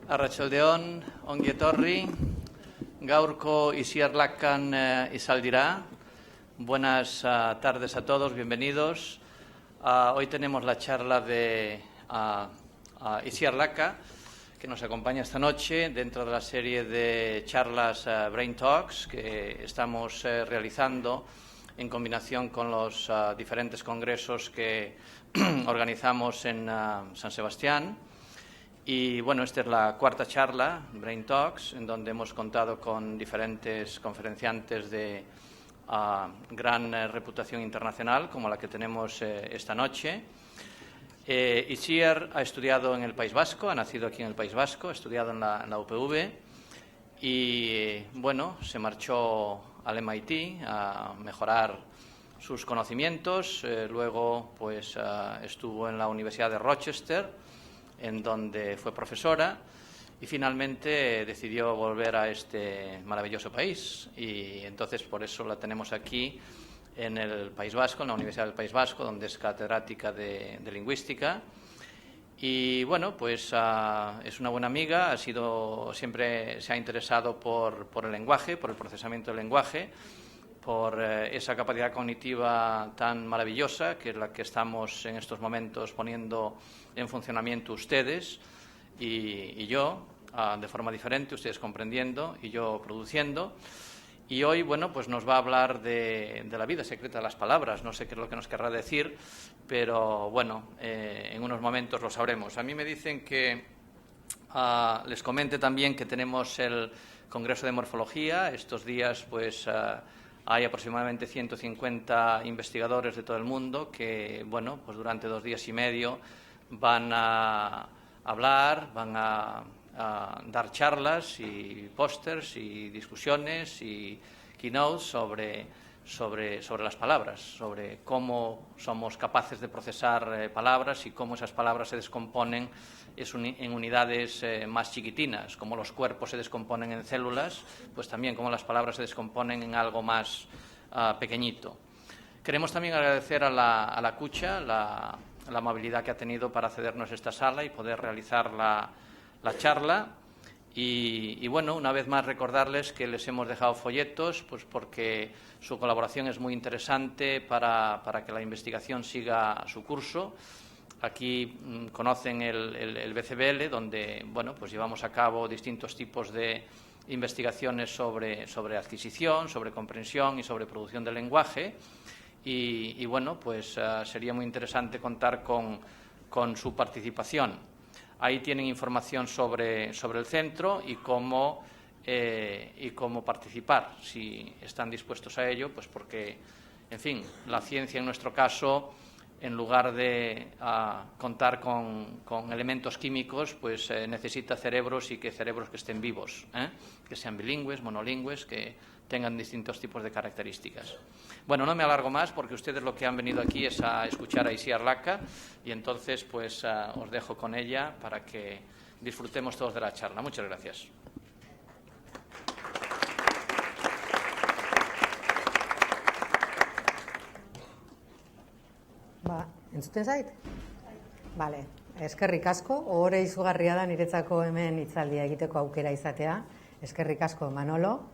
Arratsaldeon, ongi etorri, gaurko Isiarlakan izan dira. Buenas tardes a todos, bienvenidos. Hoy tenemos la charla de Isiarlaka, que nos acompaña esta noche dentro de la serie de charlas Brain Talks que estamos realizando en combinación con los diferentes congresos que organizamos en San Sebastián. Y bueno, esta es la cuarta charla, Brain Talks, en donde hemos contado con diferentes conferenciantes de gran reputación internacional, como la que tenemos esta noche. Isier ha estudiado en el País Vasco, ha nacido aquí en el País Vasco, ha estudiado en la UPV y, bueno, se marchó al MIT a mejorar sus conocimientos. Luego, pues, estuvo en la Universidad de Rochester, en donde fue profesora, y finalmente decidió volver a este maravilloso país. Y entonces por eso la tenemos aquí en el País Vasco, en la Universidad del País Vasco, donde es catedrática de lingüística. Y bueno, pues es una buena amiga, siempre se ha interesado por el lenguaje, por el procesamiento del lenguaje, por esa capacidad cognitiva tan maravillosa, que es la que estamos en estos momentos poniendo en funcionamiento ustedes y yo, de forma diferente, ustedes comprendiendo y yo produciendo. Y hoy, bueno, pues nos va a hablar de la vida secreta de las palabras. No sé qué es lo que nos querrá decir, pero bueno, en unos momentos lo sabremos. A mí me dicen que les comente también que tenemos el Congreso de Morfología. Estos días, pues, hay aproximadamente 150 investigadores de todo el mundo que, bueno, pues durante 2 días y medio van a hablar, van a dar charlas y pósters y discusiones y keynotes sobre las palabras, sobre cómo somos capaces de procesar palabras y cómo esas palabras se descomponen en unidades más chiquitinas, como los cuerpos se descomponen en células, pues también como las palabras se descomponen en algo más pequeñito. Queremos también agradecer a la Cucha la amabilidad que ha tenido para cedernos esta sala y poder realizar la charla. Y bueno, una vez más recordarles que les hemos dejado folletos, pues porque su colaboración es muy interesante para que la investigación siga su curso. Aquí conocen el BCBL, donde, bueno, pues llevamos a cabo distintos tipos de investigaciones sobre adquisición, sobre comprensión y sobre producción del lenguaje. Y bueno, pues sería muy interesante contar con su participación. Ahí tienen información sobre el centro y cómo participar, si están dispuestos a ello, pues porque, en fin, la ciencia en nuestro caso, en lugar de contar con elementos químicos, pues necesita cerebros y cerebros que estén vivos, que sean bilingües, monolingües, que tengan distintos tipos de características. Bueno, no me alargo más porque ustedes lo que han venido aquí es a escuchar a Isiarlaka y entonces pues os dejo con ella para que disfrutemos todos de la charla. Muchas gracias. Entzuten zait? Bale, eskerrik asko, ohore izugarria da niretzako hemen hitzaldia egiteko aukera izatea. Eskerrik asko, Manolo,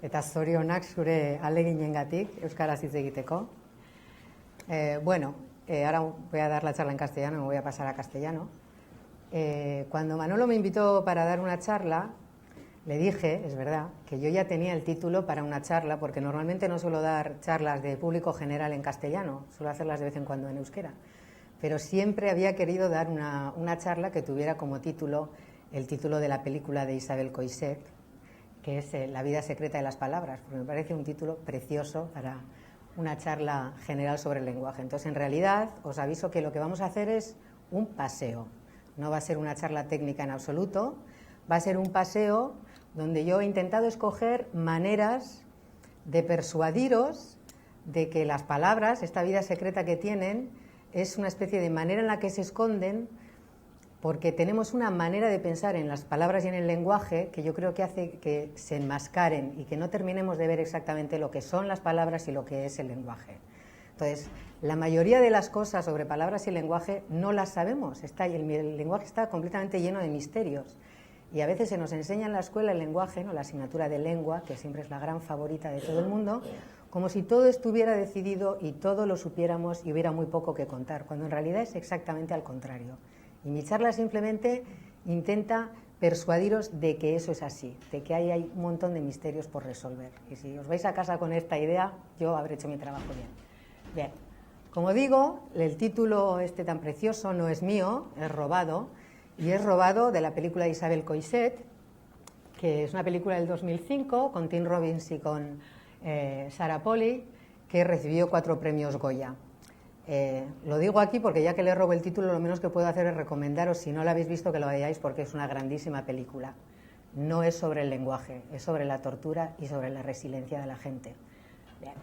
eta zorionak zure ahaleginengatik euskaraz hitz egiteko. Bueno, ahora voy a dar la charla en castellano, me voy a pasar a castellano. Cuando Manolo me invitó para dar una charla, le dije, es verdad, que yo ya tenía el título para una charla, porque normalmente no suelo dar charlas de público general en castellano, suelo hacerlas de vez en cuando en euskera, pero siempre había querido dar una charla que tuviera como título el título de la película de Isabel Coixet, que es La vida secreta de las palabras, porque me parece un título precioso para una charla general sobre el lenguaje. Entonces, en realidad, os aviso que lo que vamos a hacer es un paseo. No va a ser una charla técnica en absoluto, va a ser un paseo donde yo he intentado escoger maneras de persuadiros de que las palabras, esta vida secreta que tienen, es una especie de manera en la que se esconden, porque tenemos una manera de pensar en las palabras y en el lenguaje que yo creo que hace que se enmascaren y que no terminemos de ver exactamente lo que son las palabras y lo que es el lenguaje. Entonces, la mayoría de las cosas sobre palabras y lenguaje no las sabemos, el lenguaje está completamente lleno de misterios. Y a veces se nos enseña en la escuela el lenguaje, ¿no? La asignatura de lengua, que siempre es la gran favorita de todo el mundo, como si todo estuviera decidido y todo lo supiéramos y hubiera muy poco que contar, cuando en realidad es exactamente al contrario. Y mi charla simplemente intenta persuadiros de que eso es así, de que hay un montón de misterios por resolver. Y si os vais a casa con esta idea, yo habré hecho mi trabajo bien. Bien, como digo, el título este tan precioso no es mío, es robado, y es robado de la película de Isabel Coixet, que es una película del 2005 con Tim Robbins y con Sarah Polley, que recibió 4 premios Goya. Lo digo aquí porque ya que le robo el título, lo menos que puedo hacer es recomendaros, si no lo habéis visto, que lo veáis, porque es una grandísima película. No es sobre el lenguaje, es sobre la tortura y sobre la resiliencia de la gente. Bien.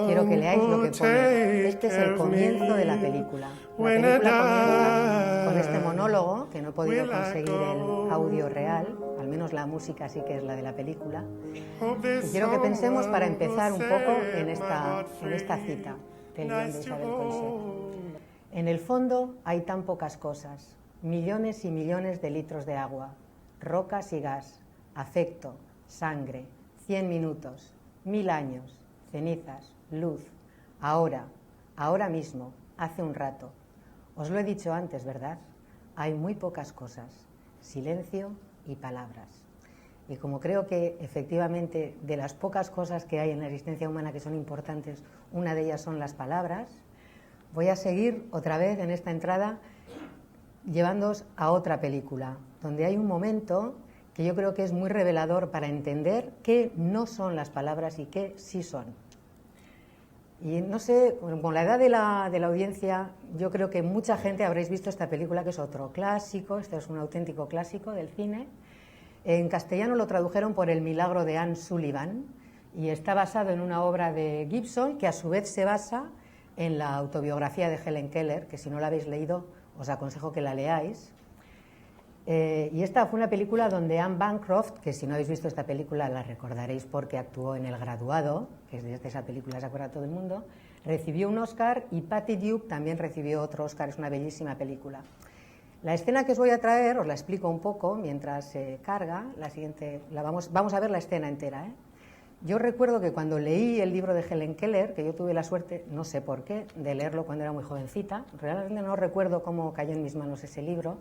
Quiero que leáis lo que pone. Este es el comienzo de la película. La película comienza con este monólogo, que no he podido conseguir el audio real, al menos la música sí que es la de la película. Y quiero que pensemos para empezar un poco en esta cita del guión de Isabel Coixet. En el fondo hay tan pocas cosas, millones y millones de litros de agua, rocas y gas, afecto, sangre, 100 minutos, 1000 años, cenizas, luz, ahora mismo, hace un rato. Os lo he dicho antes, ¿verdad? Hay muy pocas cosas, silencio y palabras. Y como creo que efectivamente de las pocas cosas que hay en la existencia humana que son importantes, una de ellas son las palabras, voy a seguir otra vez en esta entrada llevándoos a otra película, donde hay un momento que yo creo que es muy revelador para entender qué no son las palabras y qué sí son. Y no sé, con la edad de la audiencia, yo creo que mucha gente habréis visto esta película, que es otro clásico, este es un auténtico clásico del cine. En castellano lo tradujeron por El milagro de Anne Sullivan y está basado en una obra de Gibson que a su vez se basa en la autobiografía de Helen Keller, que si no la habéis leído os aconsejo que la leáis. Y esta fue una película donde Anne Bancroft, que si no habéis visto esta película la recordaréis porque actuó en El Graduado, que es de esa película se acuerda todo el mundo, recibió un Oscar, y Patty Duke también recibió otro Oscar. Es una bellísima película. La escena que os voy a traer os la explico un poco mientras se carga. La siguiente, vamos a ver la escena entera, ¿eh? Yo recuerdo que cuando leí el libro de Helen Keller, que yo tuve la suerte, no sé por qué, de leerlo cuando era muy jovencita, realmente no recuerdo cómo cayó en mis manos ese libro.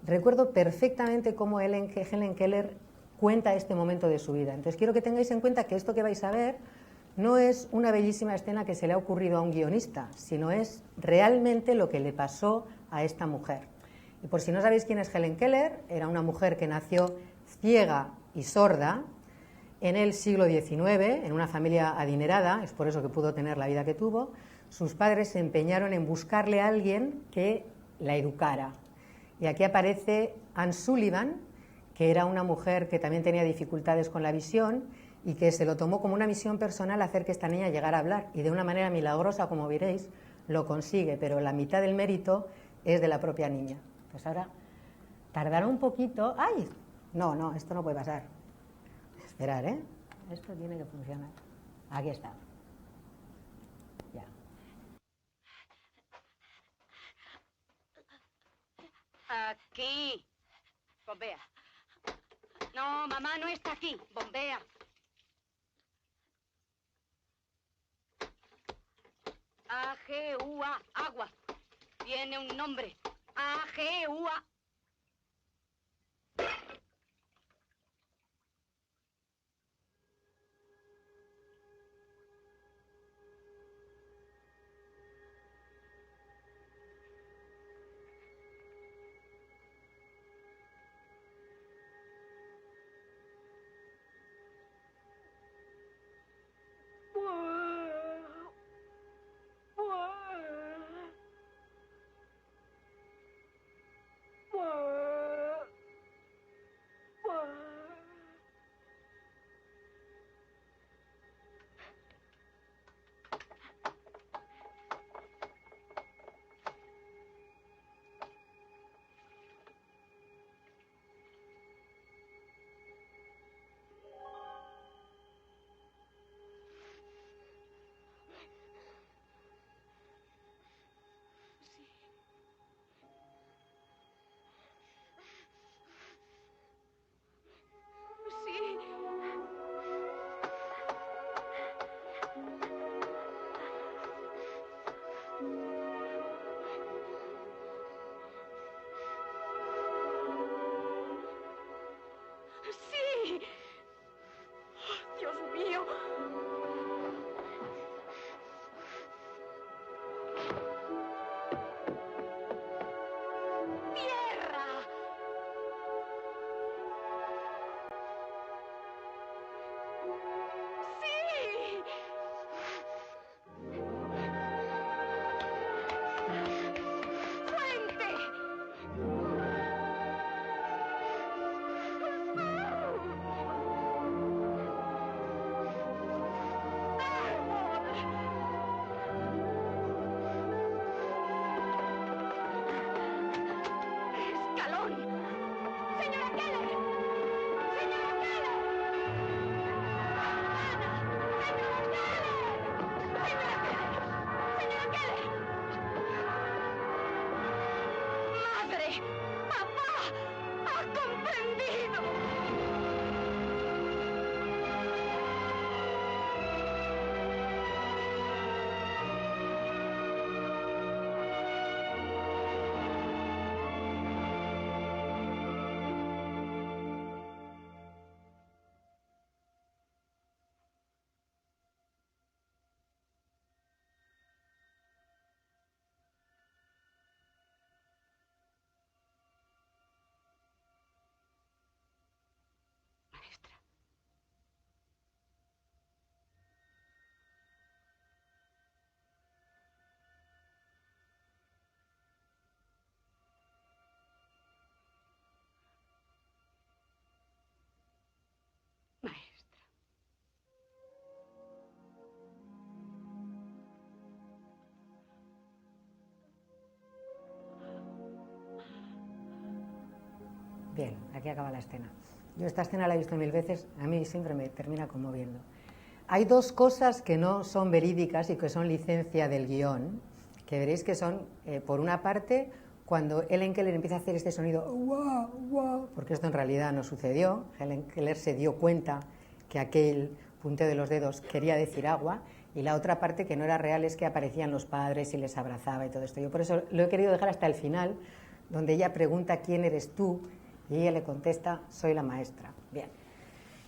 Recuerdo perfectamente cómo Helen Keller cuenta este momento de su vida. Entonces quiero que tengáis en cuenta que esto que vais a ver no es una bellísima escena que se le ha ocurrido a un guionista, sino es realmente lo que le pasó a esta mujer. Y por si no sabéis quién es Helen Keller, era una mujer que nació ciega y sorda en el siglo XIX, en una familia adinerada, es por eso que pudo tener la vida que tuvo. Sus padres se empeñaron en buscarle a alguien que la educara. Y aquí aparece Anne Sullivan, que era una mujer que también tenía dificultades con la visión y que se lo tomó como una misión personal hacer que esta niña llegara a hablar. Y de una manera milagrosa, como veréis, lo consigue, pero la mitad del mérito es de la propia niña. Pues ahora tardará un poquito. ¡Ay! No, esto no puede pasar. Esperar, ¿eh? Esto tiene que funcionar. Aquí está. Ya. Aquí. Bombea. No, mamá no está aquí. Bombea. A-G-U-A. Agua. Tiene un nombre. A-G-U-A. Bien, aquí acaba la escena. Yo esta escena la he visto 1000 veces, a mí siempre me termina conmoviendo. Hay dos cosas que no son verídicas y que son licencia del guión, que veréis que son, por una parte, cuando Helen Keller empieza a hacer este sonido, ¡guau, guau!, porque esto en realidad no sucedió. Helen Keller se dio cuenta que aquel punteo de los dedos quería decir agua, y la otra parte que no era real es que aparecían los padres y les abrazaba y todo esto. Yo por eso lo he querido dejar hasta el final, donde ella pregunta ¿quién eres tú? Y ella le contesta, soy la maestra. Bien,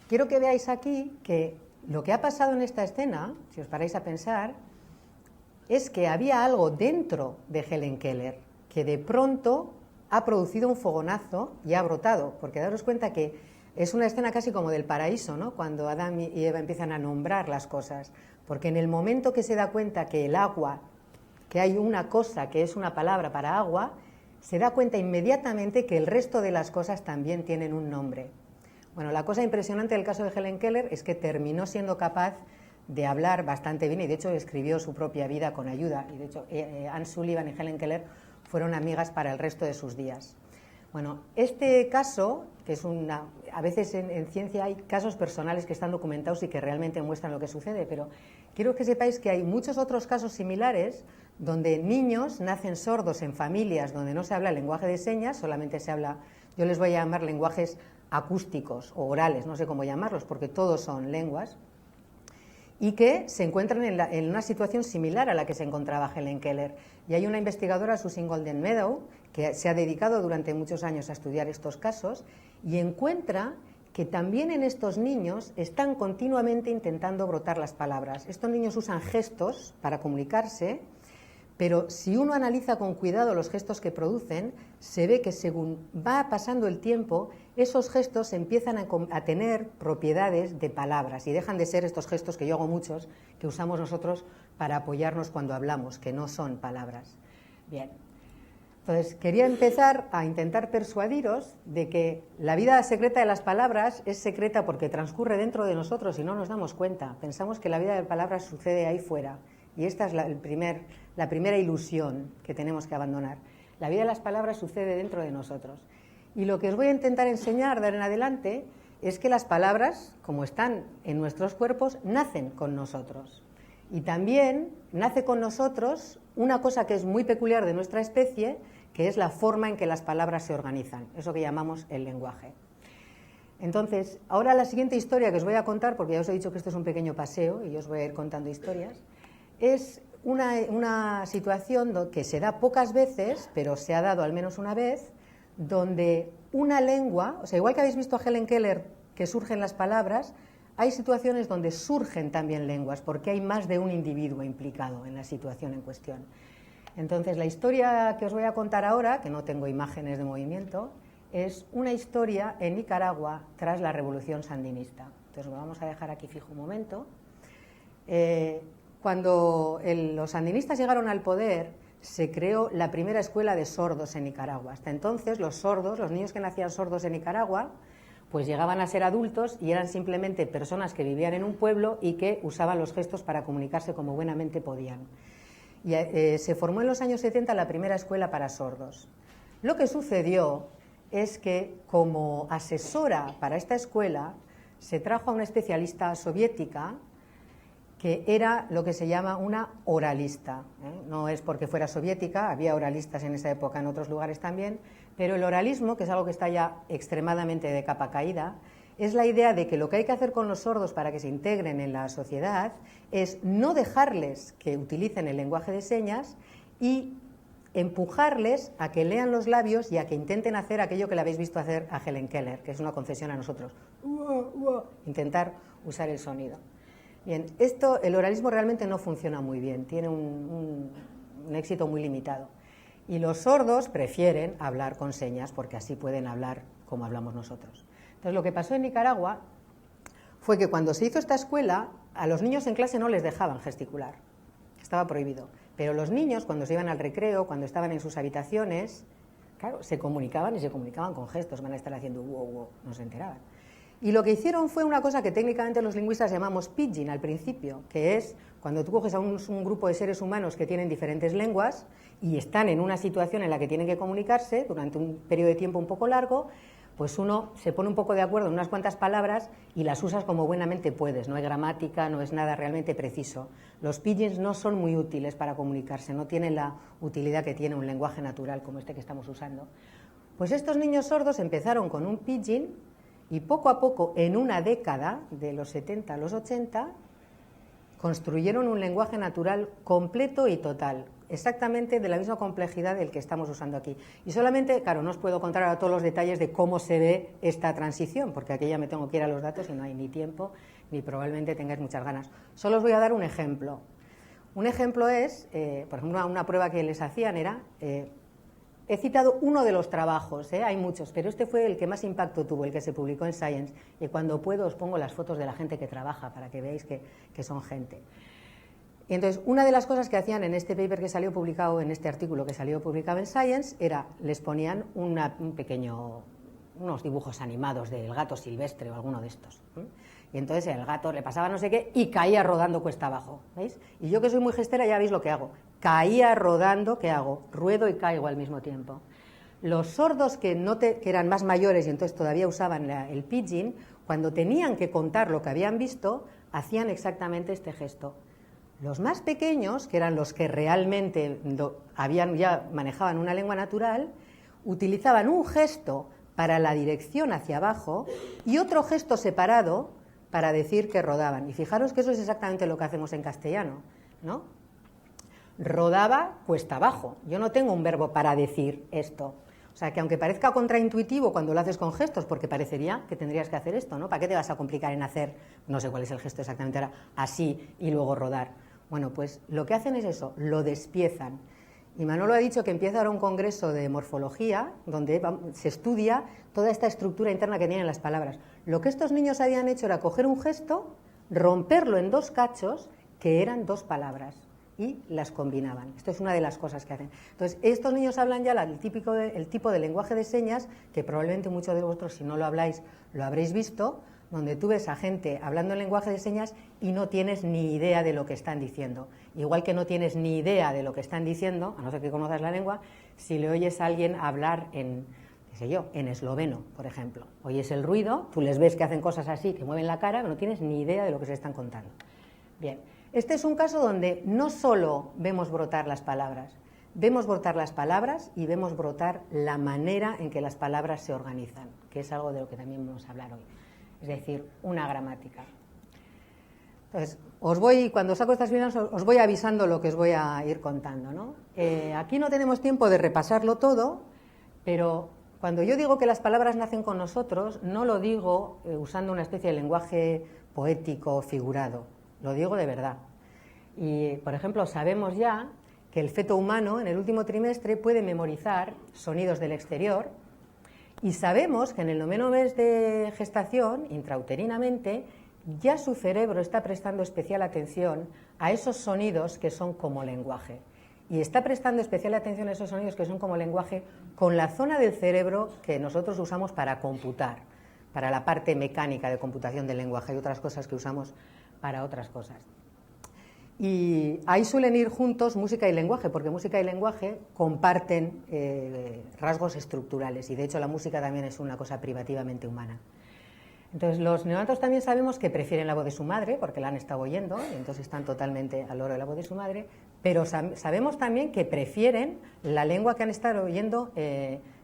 quiero que veáis aquí que lo que ha pasado en esta escena, si os paráis a pensar, es que había algo dentro de Helen Keller que de pronto ha producido un fogonazo y ha brotado, porque daros cuenta que es una escena casi como del paraíso, ¿no?, cuando Adán y Eva empiezan a nombrar las cosas, porque en el momento que se da cuenta que el agua, que hay una cosa que es una palabra para agua, se da cuenta inmediatamente que el resto de las cosas también tienen un nombre. Bueno, la cosa impresionante del caso de Helen Keller es que terminó siendo capaz de hablar bastante bien, y de hecho escribió su propia vida con ayuda, y de hecho Anne Sullivan y Helen Keller fueron amigas para el resto de sus días. Bueno, este caso, que es a veces en ciencia hay casos personales que están documentados y que realmente muestran lo que sucede, pero quiero que sepáis que hay muchos otros casos similares donde niños nacen sordos en familias donde no se habla el lenguaje de señas, solamente se habla, yo les voy a llamar lenguajes acústicos o orales, no sé cómo llamarlos, porque todos son lenguas, y que se encuentran en una situación similar a la que se encontraba Helen Keller. Y hay una investigadora, Susan Golden Meadow, que se ha dedicado durante muchos años a estudiar estos casos y encuentra que también en estos niños están continuamente intentando brotar las palabras. Estos niños usan gestos para comunicarse, pero si uno analiza con cuidado los gestos que producen, se ve que según va pasando el tiempo, esos gestos empiezan a tener propiedades de palabras y dejan de ser estos gestos que yo hago muchos, que usamos nosotros para apoyarnos cuando hablamos, que no son palabras. Bien, entonces quería empezar a intentar persuadiros de que la vida secreta de las palabras es secreta porque transcurre dentro de nosotros y no nos damos cuenta. Pensamos que la vida de palabras sucede ahí fuera. Y esta es la primera ilusión que tenemos que abandonar. La vida de las palabras sucede dentro de nosotros. Y lo que os voy a intentar enseñar de ahora en adelante es que las palabras, como están en nuestros cuerpos, nacen con nosotros. Y también nace con nosotros una cosa que es muy peculiar de nuestra especie, que es la forma en que las palabras se organizan, eso que llamamos el lenguaje. Entonces, ahora la siguiente historia que os voy a contar, porque ya os he dicho que esto es un pequeño paseo y yo os voy a ir contando historias, es una situación que se da pocas veces, pero se ha dado al menos una vez, donde una lengua, o sea, igual que habéis visto a Helen Keller que surgen las palabras, hay situaciones donde surgen también lenguas, porque hay más de un individuo implicado en la situación en cuestión. Entonces, la historia que os voy a contar ahora, que no tengo imágenes de movimiento, es una historia en Nicaragua tras la Revolución Sandinista. Entonces, lo vamos a dejar aquí fijo un momento. Cuando los sandinistas llegaron al poder, se creó la primera escuela de sordos en Nicaragua. Hasta entonces, los sordos, los niños que nacían sordos en Nicaragua, pues llegaban a ser adultos y eran simplemente personas que vivían en un pueblo y que usaban los gestos para comunicarse como buenamente podían. Y se formó en los años 70 la primera escuela para sordos. Lo que sucedió es que, como asesora para esta escuela, se trajo a una especialista soviética que era lo que se llama una oralista. No es porque fuera soviética, había oralistas en esa época en otros lugares también, pero el oralismo, que es algo que está ya extremadamente de capa caída, es la idea de que lo que hay que hacer con los sordos para que se integren en la sociedad es no dejarles que utilicen el lenguaje de señas y empujarles a que lean los labios y a que intenten hacer aquello que le habéis visto hacer a Helen Keller, que es una concesión a nosotros, intentar usar el sonido. Bien, el oralismo realmente no funciona muy bien, tiene un éxito muy limitado. Y los sordos prefieren hablar con señas porque así pueden hablar como hablamos nosotros. Entonces, lo que pasó en Nicaragua fue que cuando se hizo esta escuela, a los niños en clase no les dejaban gesticular, estaba prohibido. Pero los niños, cuando se iban al recreo, cuando estaban en sus habitaciones, claro, se comunicaban y se comunicaban con gestos, van a estar haciendo wow, wow, no se enteraban. Y lo que hicieron fue una cosa que técnicamente los lingüistas llamamos pidgin al principio, que es cuando tú coges a un grupo de seres humanos que tienen diferentes lenguas y están en una situación en la que tienen que comunicarse durante un periodo de tiempo un poco largo, pues uno se pone un poco de acuerdo en unas cuantas palabras y las usas como buenamente puedes, no hay gramática, no es nada realmente preciso. Los pidgins no son muy útiles para comunicarse, no tienen la utilidad que tiene un lenguaje natural como este que estamos usando. Pues estos niños sordos empezaron con un pidgin y poco a poco, en una década, de los 70 a los 80, construyeron un lenguaje natural completo y total, exactamente de la misma complejidad del que estamos usando aquí. Y solamente, claro, no os puedo contar ahora todos los detalles de cómo se ve esta transición, porque aquí ya me tengo que ir a los datos y no hay ni tiempo, ni probablemente tengáis muchas ganas. Solo os voy a dar un ejemplo. Un ejemplo es, por ejemplo, una prueba que les hacían era... he citado uno de los trabajos, hay muchos, pero este fue el que más impacto tuvo, el que se publicó en Science, y cuando puedo os pongo las fotos de la gente que trabaja para que veáis que son gente. Y entonces, una de las cosas que hacían en este paper que salió publicado, en este artículo que salió publicado en Science, era, les ponían unos dibujos animados del gato silvestre o alguno de estos. Y entonces el gato le pasaba no sé qué y caía rodando cuesta abajo, ¿veis? Y yo que soy muy gestera ya veis lo que hago. Caía rodando, ¿qué hago? Ruedo y caigo al mismo tiempo. Los sordos que eran más mayores y entonces todavía usaban el pidgin, cuando tenían que contar lo que habían visto, hacían exactamente este gesto. Los más pequeños, que eran los que realmente ya manejaban una lengua natural, utilizaban un gesto para la dirección hacia abajo y otro gesto separado para decir que rodaban. Y fijaros que eso es exactamente lo que hacemos en castellano, ¿no? Rodaba cuesta abajo. Yo no tengo un verbo para decir esto. O sea, que aunque parezca contraintuitivo cuando lo haces con gestos, porque parecería que tendrías que hacer esto, ¿no? ¿Para qué te vas a complicar en hacer, no sé cuál es el gesto exactamente ahora, así y luego rodar? Bueno, pues lo que hacen es eso, lo despiezan. Y Manolo ha dicho que empieza ahora un congreso de morfología donde se estudia toda esta estructura interna que tienen las palabras. Lo que estos niños habían hecho era coger un gesto, romperlo en dos cachos que eran dos palabras y las combinaban. Esto es una de las cosas que hacen. Entonces, estos niños hablan ya el tipo de lenguaje de señas que probablemente muchos de vosotros, si no lo habláis, lo habréis visto, donde tú ves a gente hablando en lenguaje de señas y no tienes ni idea de lo que están diciendo. Igual que no tienes ni idea de lo que están diciendo, a no ser que conozcas la lengua, si le oyes a alguien hablar en esloveno, por ejemplo. Oyes el ruido, tú les ves que hacen cosas así, que mueven la cara, pero no tienes ni idea de lo que se están contando. Bien, este es un caso donde no solo vemos brotar las palabras y vemos brotar la manera en que las palabras se organizan, que es algo de lo que también vamos a hablar hoy. Es decir, una gramática. Entonces, cuando saco estas videos, os voy avisando lo que os voy a ir contando, ¿no? Aquí no tenemos tiempo de repasarlo todo, pero cuando yo digo que las palabras nacen con nosotros, no lo digo usando una especie de lenguaje poético figurado, lo digo de verdad. Y, por ejemplo, sabemos ya que el feto humano en el último trimestre puede memorizar sonidos del exterior. Y sabemos que en el 9º mes de gestación, intrauterinamente, ya su cerebro está prestando especial atención a esos sonidos que son como lenguaje. Y está prestando especial atención a esos sonidos que son como lenguaje con la zona del cerebro que nosotros usamos para computar, para la parte mecánica de computación del lenguaje. Hay otras cosas que usamos para otras cosas. Y ahí suelen ir juntos música y lenguaje, porque música y lenguaje comparten rasgos estructurales y de hecho la música también es una cosa privativamente humana. Entonces los neonatos también sabemos que prefieren la voz de su madre, porque la han estado oyendo y entonces están totalmente al loro de la voz de su madre, pero sabemos también que prefieren la lengua que han estado oyendo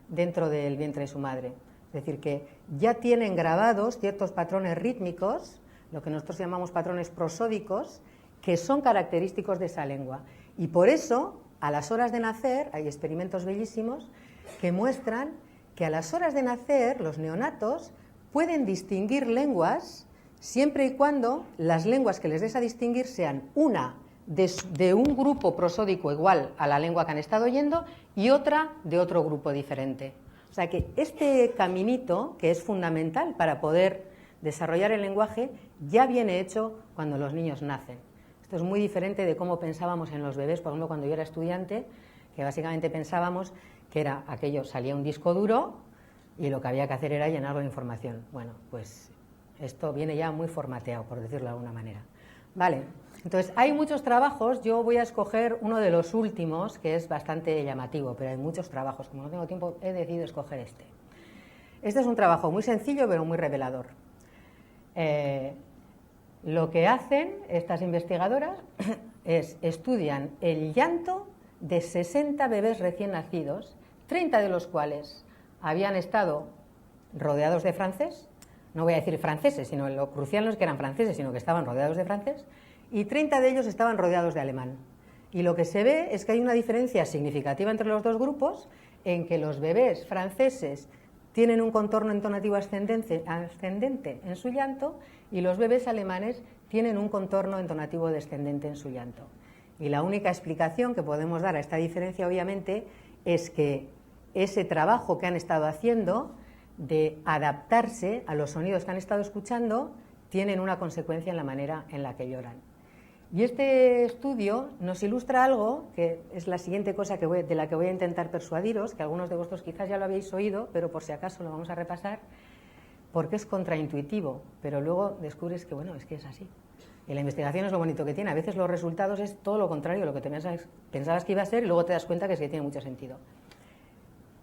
dentro del vientre de su madre. Es decir, que ya tienen grabados ciertos patrones rítmicos, lo que nosotros llamamos patrones prosódicos, que son característicos de esa lengua. Y por eso, a las horas de nacer, hay experimentos bellísimos que muestran que a las horas de nacer los neonatos pueden distinguir lenguas siempre y cuando las lenguas que les des a distinguir sean una de un grupo prosódico igual a la lengua que han estado oyendo y otra de otro grupo diferente. O sea que este caminito, que es fundamental para poder desarrollar el lenguaje, ya viene hecho cuando los niños nacen. Esto es muy diferente de cómo pensábamos en los bebés, por ejemplo, cuando yo era estudiante, que básicamente pensábamos que era aquello, salía un disco duro y lo que había que hacer era llenarlo de información. Bueno, pues esto viene ya muy formateado, por decirlo de alguna manera. Vale, entonces hay muchos trabajos, yo voy a escoger uno de los últimos, que es bastante llamativo, pero hay muchos trabajos, como no tengo tiempo, he decidido escoger este. Este es un trabajo muy sencillo pero muy revelador. Lo que hacen estas investigadoras es estudian el llanto de 60 bebés recién nacidos, 30 de los cuales habían estado rodeados de francés, no voy a decir franceses, sino lo crucial no es que eran franceses, sino que estaban rodeados de francés, y 30 de ellos estaban rodeados de alemán. Y lo que se ve es que hay una diferencia significativa entre los dos grupos, en que los bebés franceses tienen un contorno entonativo ascendente en su llanto y los bebés alemanes tienen un contorno entonativo descendente en su llanto. Y la única explicación que podemos dar a esta diferencia, obviamente, es que ese trabajo que han estado haciendo de adaptarse a los sonidos que han estado escuchando tienen una consecuencia en la manera en la que lloran. Y este estudio nos ilustra algo, que es la siguiente cosa de la que voy a intentar persuadiros, que algunos de vosotros quizás ya lo habéis oído, pero por si acaso lo vamos a repasar, porque es contraintuitivo, pero luego descubres que, bueno, es que es así. Y la investigación es lo bonito que tiene. A veces los resultados es todo lo contrario de lo que pensabas que iba a ser y luego te das cuenta que sí tiene mucho sentido.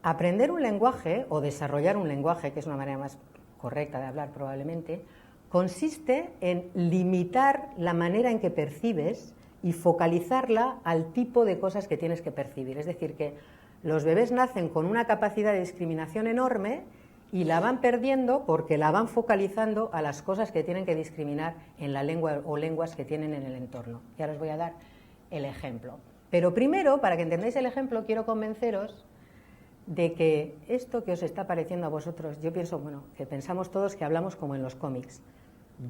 Aprender un lenguaje o desarrollar un lenguaje, que es una manera más correcta de hablar probablemente, consiste en limitar la manera en que percibes y focalizarla al tipo de cosas que tienes que percibir. Es decir, que los bebés nacen con una capacidad de discriminación enorme y la van perdiendo porque la van focalizando a las cosas que tienen que discriminar en la lengua o lenguas que tienen en el entorno. Y ahora os voy a dar el ejemplo. Pero primero, para que entendáis el ejemplo, quiero convenceros de que esto que os está pareciendo a vosotros, yo pienso, bueno, que pensamos todos que hablamos como en los cómics.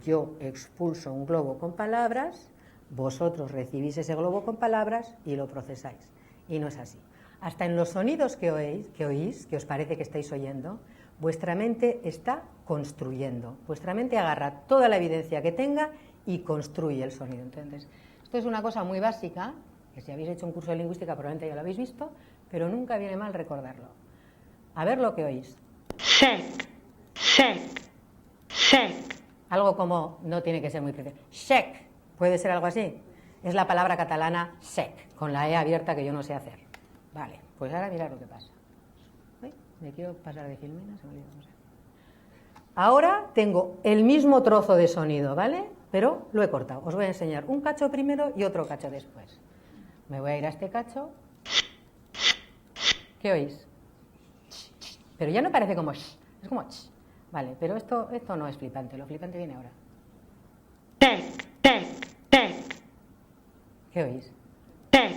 Yo expulso un globo con palabras, vosotros recibís ese globo con palabras y lo procesáis. Y no es así. Hasta en los sonidos que oís, que os parece que estáis oyendo, vuestra mente está construyendo. Vuestra mente agarra toda la evidencia que tenga y construye el sonido. Entonces, esto es una cosa muy básica, que si habéis hecho un curso de lingüística probablemente ya lo habéis visto, pero nunca viene mal recordarlo. A ver lo que oís. Sec, sec, sec. Algo como, no tiene que ser muy preciso. Sec, puede ser algo así. Es la palabra catalana sec, con la E abierta que yo no sé hacer. Vale, pues ahora mirad lo que pasa. Uy, me quiero pasar de Filmina, se me olvidó. Ahora tengo el mismo trozo de sonido, ¿vale? Pero lo he cortado. Os voy a enseñar un cacho primero y otro cacho después. Me voy a ir a este cacho. ¿Qué oís? Pero ya no parece como sh, es como ch. Vale, pero esto no es flipante, lo flipante viene ahora. Tec, tec, tec. ¿Qué oís? Tec.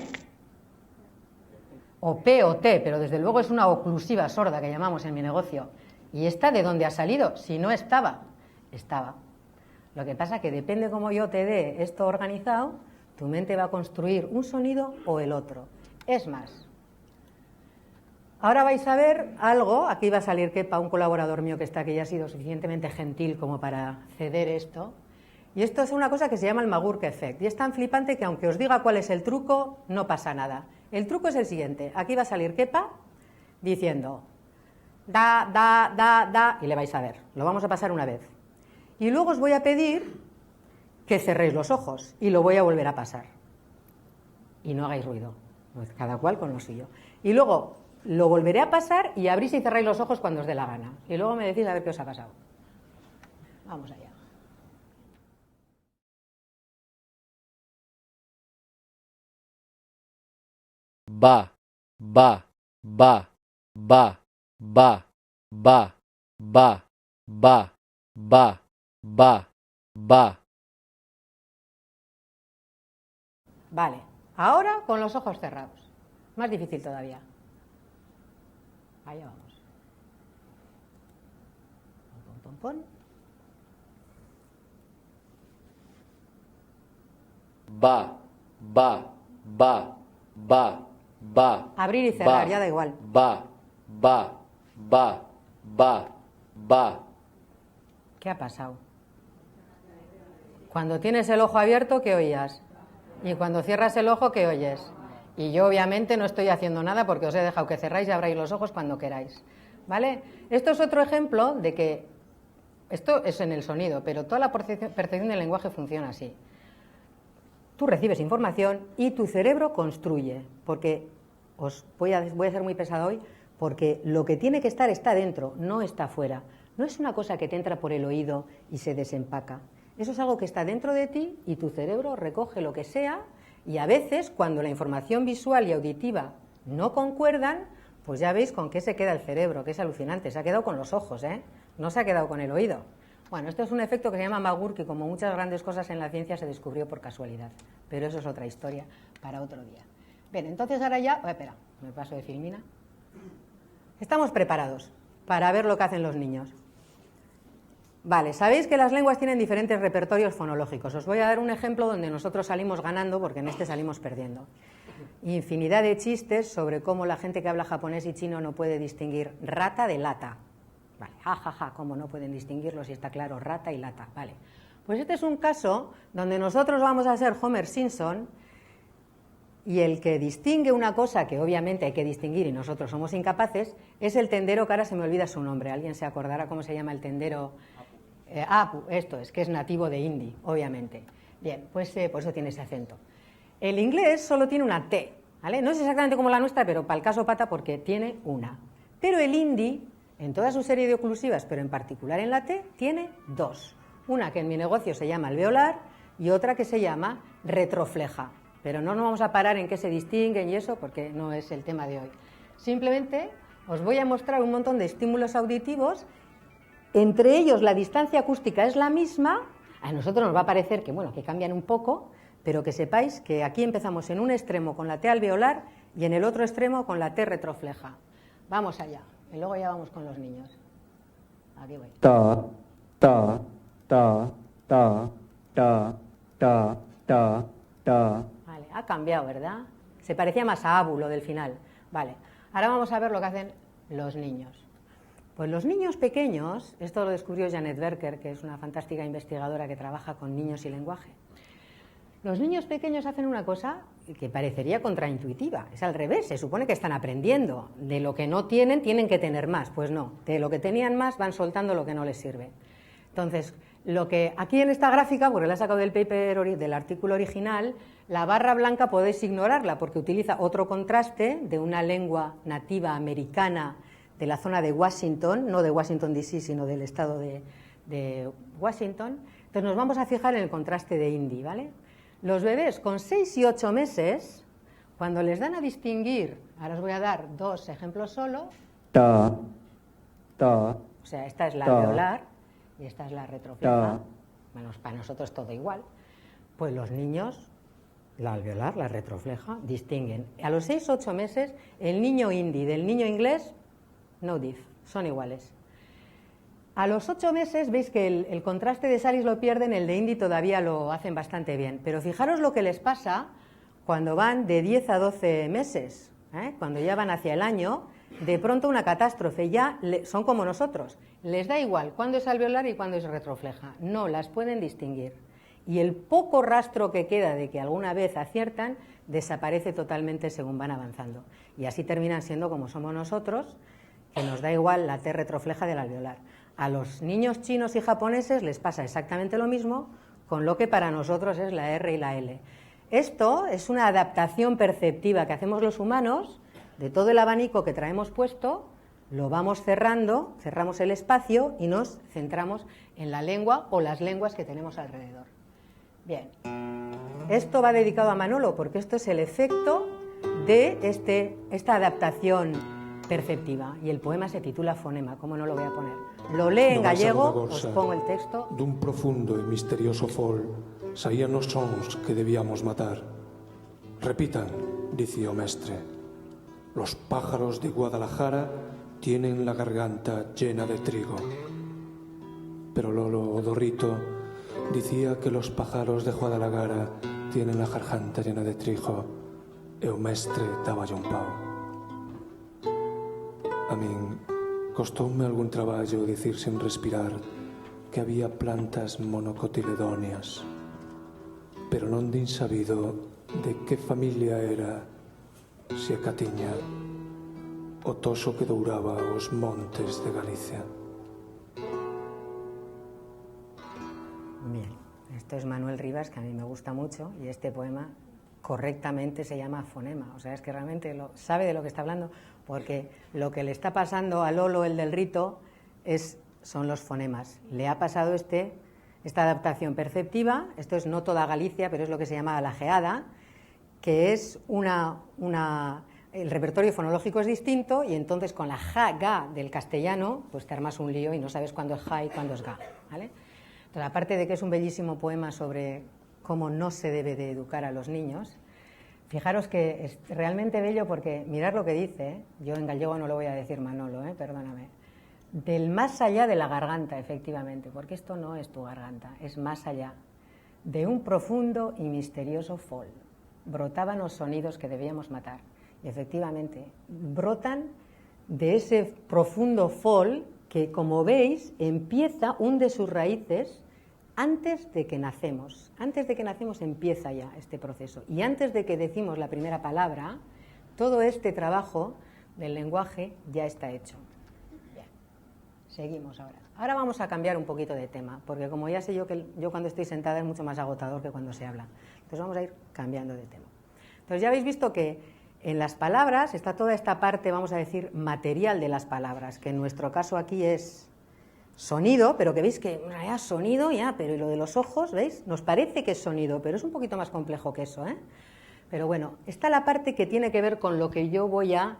O P o T, pero desde luego es una oclusiva sorda que llamamos en mi negocio. ¿Y esta de dónde ha salido? Si no estaba, estaba. Lo que pasa que depende cómo yo te dé esto organizado, tu mente va a construir un sonido o el otro. Es más, ahora vais a ver algo, aquí va a salir Kepa, un colaborador mío que está aquí, ya ha sido suficientemente gentil como para ceder esto. Y esto es una cosa que se llama el Magurk Effect. Y es tan flipante que aunque os diga cuál es el truco, no pasa nada. El truco es el siguiente. Aquí va a salir Kepa diciendo da, da, da, da, y le vais a ver. Lo vamos a pasar una vez. Y luego os voy a pedir que cerréis los ojos y lo voy a volver a pasar. Y no hagáis ruido. Pues cada cual con lo suyo. Y luego lo volveré a pasar y abrís y cerráis los ojos cuando os dé la gana. Y luego me decís a ver qué os ha pasado. Vamos allá. Ba, ba, ba, ba, ba, ba, ba, ba, ba, ba, ba. Vale, ahora con los ojos cerrados. Más difícil todavía. Allá vamos. Pon, pon, pon. Ba, ba, ba, ba, ba. Abrir y cerrar, ba, ya da igual. Ba, ba, ba, ba, ba. ¿Qué ha pasado? Cuando tienes el ojo abierto, ¿qué oías? Y cuando cierras el ojo, ¿qué oyes? Y yo obviamente no estoy haciendo nada porque os he dejado que cerráis y abráis los ojos cuando queráis. ¿Vale? Esto es otro ejemplo de que, esto es en el sonido, pero toda la percepción del lenguaje funciona así. Tú recibes información y tu cerebro construye, porque voy a ser muy pesado hoy, porque lo que tiene que estar está dentro, no está fuera. No es una cosa que te entra por el oído y se desempaca. Eso es algo que está dentro de ti y tu cerebro recoge lo que sea, y a veces cuando la información visual y auditiva no concuerdan, pues ya veis con qué se queda el cerebro, que es alucinante. Se ha quedado con los ojos, no se ha quedado con el oído. Bueno, esto es un efecto que se llama Magur, que como muchas grandes cosas en la ciencia se descubrió por casualidad, pero eso es otra historia para otro día. Bien, entonces ahora ya, espera, me paso de filmina. Estamos preparados para ver lo que hacen los niños. Vale, sabéis que las lenguas tienen diferentes repertorios fonológicos. Os voy a dar un ejemplo donde nosotros salimos ganando, porque en este salimos perdiendo. Infinidad de chistes sobre cómo la gente que habla japonés y chino no puede distinguir rata de lata. Vale, jajaja, cómo no pueden distinguirlo si está claro rata y lata. Vale, pues este es un caso donde nosotros vamos a ser Homer Simpson, y el que distingue una cosa que obviamente hay que distinguir y nosotros somos incapaces es el tendero, que ahora se me olvida su nombre. ¿Alguien se acordará cómo se llama el tendero? Apu, esto es, que es nativo de hindi, obviamente. Bien, pues por eso tiene ese acento. El inglés solo tiene una T, ¿vale? No es exactamente como la nuestra, pero para el caso pata porque tiene una. Pero el hindi, en toda su serie de oclusivas, pero en particular en la T, tiene dos. Una que en mi negocio se llama alveolar y otra que se llama retrofleja. Pero no nos vamos a parar en qué se distinguen y eso, porque no es el tema de hoy. Simplemente os voy a mostrar un montón de estímulos auditivos. Entre ellos la distancia acústica es la misma. A nosotros nos va a parecer que, bueno, que cambian un poco, pero que sepáis que aquí empezamos en un extremo con la T alveolar y en el otro extremo con la T retrofleja. Vamos allá, y luego ya vamos con los niños. Aquí voy. Ta, ta, ta, ta, ta, ta, ta, ta. Vale, ha cambiado, ¿verdad? Se parecía más a Abu, lo del final. Vale, ahora vamos a ver lo que hacen los niños. Pues los niños pequeños, esto lo descubrió Janet Berker, que es una fantástica investigadora que trabaja con niños y lenguaje. Los niños pequeños hacen una cosa que parecería contraintuitiva, es al revés, se supone que están aprendiendo. De lo que no tienen, tienen que tener más. Pues no, de lo que tenían más van soltando lo que no les sirve. Entonces, lo que aquí en esta gráfica, porque la he sacado del paper, del artículo original, la barra blanca podéis ignorarla porque utiliza otro contraste de una lengua nativa americana de la zona de Washington, no de Washington DC, sino del estado de Washington. Entonces nos vamos a fijar en el contraste de hindi, ¿vale? Los bebés con 6 y 8 meses, cuando les dan a distinguir, ahora os voy a dar dos ejemplos solo. Ta, ta. O sea, esta es la alveolar y esta es la retrofleja. Bueno, para nosotros todo igual. Pues los niños, la alveolar, la retrofleja, distinguen. A los 6 o 8 meses, el niño hindi del niño inglés, no diff, son iguales. A los 8 meses veis que el contraste de salis lo pierden, el de hindi todavía lo hacen bastante bien. Pero fijaros lo que les pasa cuando van de 10 a 12 meses, cuando ya van hacia el año, de pronto una catástrofe, ya son como nosotros. Les da igual cuándo es alveolar y cuándo es retrofleja, no las pueden distinguir. Y el poco rastro que queda de que alguna vez aciertan desaparece totalmente según van avanzando. Y así terminan siendo como somos nosotros, que nos da igual la T retrofleja del alveolar. A los niños chinos y japoneses les pasa exactamente lo mismo, con lo que para nosotros es la R y la L. Esto es una adaptación perceptiva que hacemos los humanos de todo el abanico que traemos puesto, lo vamos cerrando, cerramos el espacio y nos centramos en la lengua o las lenguas que tenemos alrededor. Bien, esto va dedicado a Manolo porque esto es el efecto de esta adaptación perceptiva y el poema se titula Fonema, ¿cómo no lo voy a poner? Lo lee en gallego, os pongo el texto. Dun profundo e misterioso fol saían os sons que debíamos matar. Repitan, dicía o mestre. Los pájaros de Guadalajara tienen la garganta llena de trigo. Pero Lolo Odorrito dicía que los pájaros de Guadalajara tienen la garganta llena de trigo e o mestre daballe un pau. A min costoume algún traballo dicir sen respirar que había plantas monocotiledóneas, pero non din sabido de que familia era, se a catiña, o toso que douraba os montes de Galicia. Bien, esto es Manuel Rivas, que a mí me gusta mucho, y este poema correctamente se llama fonema. O sea, es que realmente sabe de lo que está hablando, porque lo que le está pasando a Lolo, el del rito, son los fonemas. Le ha pasado esta adaptación perceptiva, esto es no toda Galicia, pero es lo que se llama la geada, que es el repertorio fonológico es distinto, y entonces con la ja, ga del castellano, pues te armas un lío y no sabes cuándo es ja y cuándo es ga, ¿vale? Entonces, aparte de que es un bellísimo poema sobre cómo no se debe de educar a los niños, fijaros que es realmente bello porque mirad lo que dice, yo en gallego no lo voy a decir Manolo, perdóname, del más allá de la garganta, efectivamente, porque esto no es tu garganta, es más allá, de un profundo y misterioso fol, brotaban los sonidos que debíamos matar. Y efectivamente, brotan de ese profundo fol que, como veis, hunde sus raíces antes de que nacemos. Antes de que nacemos empieza ya este proceso. Y antes de que decimos la primera palabra, todo este trabajo del lenguaje ya está hecho. Bien. Seguimos ahora. Ahora vamos a cambiar un poquito de tema, porque como ya sé yo que yo cuando estoy sentada es mucho más agotador que cuando se habla. Entonces vamos a ir cambiando de tema. Entonces ya habéis visto que en las palabras está toda esta parte, vamos a decir, material de las palabras, que en nuestro caso aquí es sonido, pero que veis que ya sonido, ya, pero y lo de los ojos, ¿veis? Nos parece que es sonido, pero es un poquito más complejo que eso, ¿eh? Pero bueno, está la parte que tiene que ver con lo que yo voy a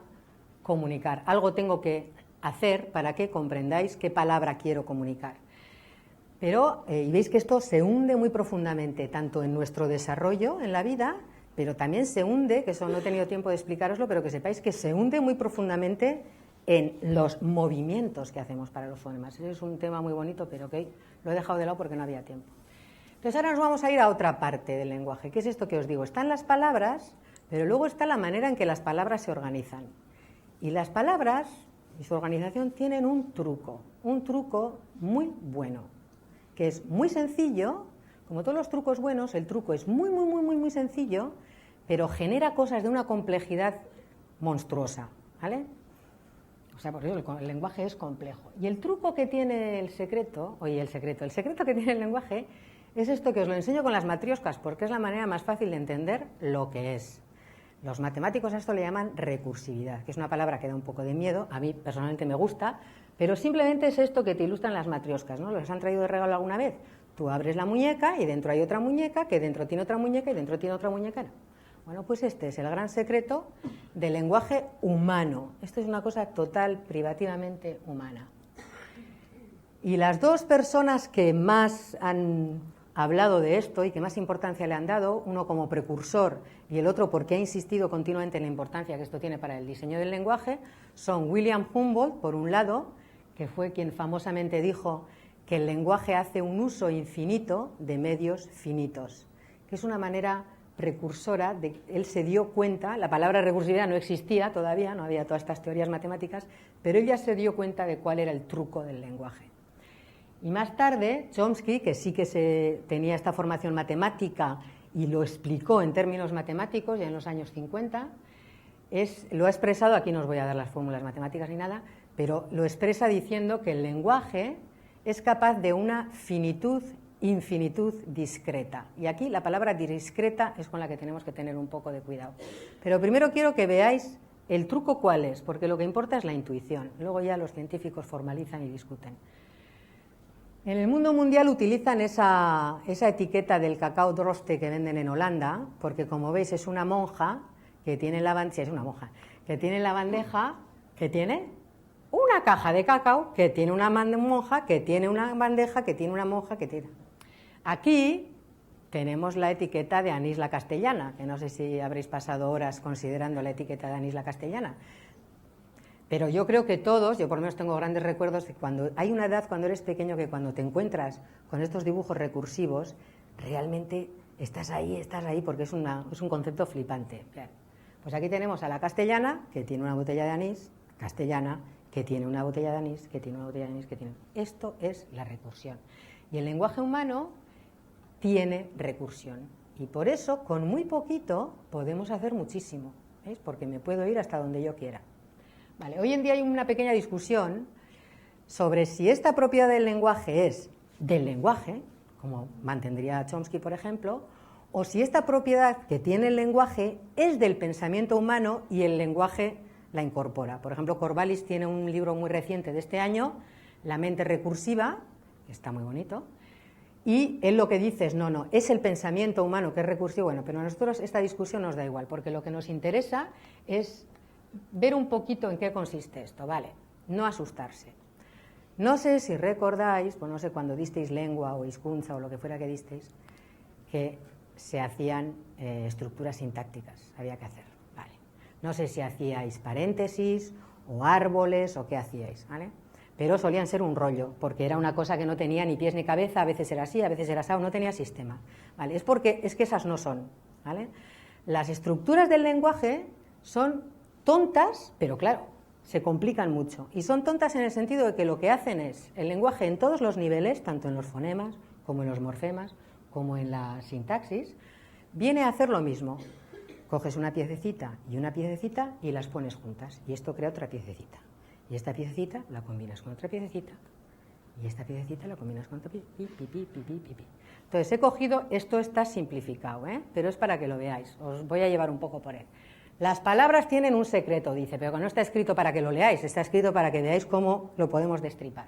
comunicar. Algo tengo que hacer para que comprendáis qué palabra quiero comunicar. Pero, y veis que esto se hunde muy profundamente, tanto en nuestro desarrollo en la vida, pero también se hunde, que eso no he tenido tiempo de explicároslo, pero que sepáis que se hunde muy profundamente en los movimientos que hacemos para los fonemas. Ese es un tema muy bonito, pero que lo he dejado de lado porque no había tiempo. Entonces ahora nos vamos a ir a otra parte del lenguaje, que es esto que os digo. Están las palabras, pero luego está la manera en que las palabras se organizan. Y las palabras y su organización tienen un truco muy bueno, que es muy sencillo. Como todos los trucos buenos, el truco es muy sencillo, pero genera cosas de una complejidad monstruosa, ¿vale? O sea, por eso el lenguaje es complejo. Y el truco que tiene el secreto que tiene el lenguaje es esto que os lo enseño con las matrioscas, porque es la manera más fácil de entender lo que es. Los matemáticos a esto le llaman recursividad, que es una palabra que da un poco de miedo, a mí personalmente me gusta, pero simplemente es esto que te ilustran las matrioscas, ¿no? ¿Los han traído de regalo alguna vez? Tú abres la muñeca y dentro hay otra muñeca, que dentro tiene otra muñeca y dentro tiene otra muñeca. No. Bueno, pues este es el gran secreto del lenguaje humano. Esto es una cosa total, privativamente humana. Y las dos personas que más han hablado de esto y que más importancia le han dado, uno como precursor y el otro porque ha insistido continuamente en la importancia que esto tiene para el diseño del lenguaje, son William Humboldt, por un lado, que fue quien famosamente dijo que el lenguaje hace un uso infinito de medios finitos, que es una manera precursora, él se dio cuenta, la palabra recursividad no existía todavía, no había todas estas teorías matemáticas, pero él ya se dio cuenta de cuál era el truco del lenguaje. Y más tarde, Chomsky, que sí que tenía esta formación matemática y lo explicó en términos matemáticos ya en los años 50, lo ha expresado, aquí no os voy a dar las fórmulas matemáticas ni nada, pero lo expresa diciendo que el lenguaje es capaz de una infinitud discreta. Y aquí la palabra discreta es con la que tenemos que tener un poco de cuidado. Pero primero quiero que veáis el truco cuál es, porque lo que importa es la intuición. Luego ya los científicos formalizan y discuten. En el mundo mundial utilizan esa etiqueta del cacao droste que venden en Holanda, porque como veis es una monja que tiene la bandeja, que tiene una caja de cacao, que tiene una monja, que tiene una bandeja, que tiene una monja, que tiene... Aquí tenemos la etiqueta de Anís la Castellana, que no sé si habréis pasado horas considerando la etiqueta de Anís la Castellana. Pero yo creo que todos, yo por lo menos tengo grandes recuerdos de cuando hay una edad, cuando eres pequeño, que cuando te encuentras con estos dibujos recursivos, realmente estás ahí, porque es un concepto flipante. Pues aquí tenemos a la castellana, que tiene una botella de anís, castellana, que tiene una botella de anís, que tiene una botella de anís, que tiene... Esto es la recursión. Y el lenguaje humano tiene recursión. Y por eso, con muy poquito, podemos hacer muchísimo. ¿Veis? Porque me puedo ir hasta donde yo quiera. Vale, hoy en día hay una pequeña discusión sobre si esta propiedad del lenguaje es del lenguaje, como mantendría Chomsky, por ejemplo, o si esta propiedad que tiene el lenguaje es del pensamiento humano y el lenguaje la incorpora. Por ejemplo, Corvallis tiene un libro muy reciente de este año, La mente recursiva, que está muy bonito, y él lo que dice es, no, es el pensamiento humano que es recursivo. Bueno, pero a nosotros esta discusión nos da igual, porque lo que nos interesa es ver un poquito en qué consiste esto, ¿vale? No asustarse. No sé si recordáis, pues no sé, cuando disteis lengua o hizkuntza o lo que fuera que disteis, que se hacían estructuras sintácticas, había que hacer, ¿vale? No sé si hacíais paréntesis o árboles o qué hacíais, ¿vale? Pero solían ser un rollo, porque era una cosa que no tenía ni pies ni cabeza, a veces era así, a veces era así, no tenía sistema, ¿vale? Es que esas no son, ¿vale? Las estructuras del lenguaje son tontas, pero claro, se complican mucho, y son tontas en el sentido de que lo que hacen es, el lenguaje en todos los niveles, tanto en los fonemas, como en los morfemas, como en la sintaxis, viene a hacer lo mismo. Coges una piececita y las pones juntas, y esto crea otra piececita. Y esta piececita la combinas con otra piececita, y esta piececita la combinas con otra piececita. Entonces he cogido, esto está simplificado, pero es para que lo veáis, os voy a llevar un poco por él. Las palabras tienen un secreto, dice, pero que no está escrito para que lo leáis, está escrito para que veáis cómo lo podemos destripar.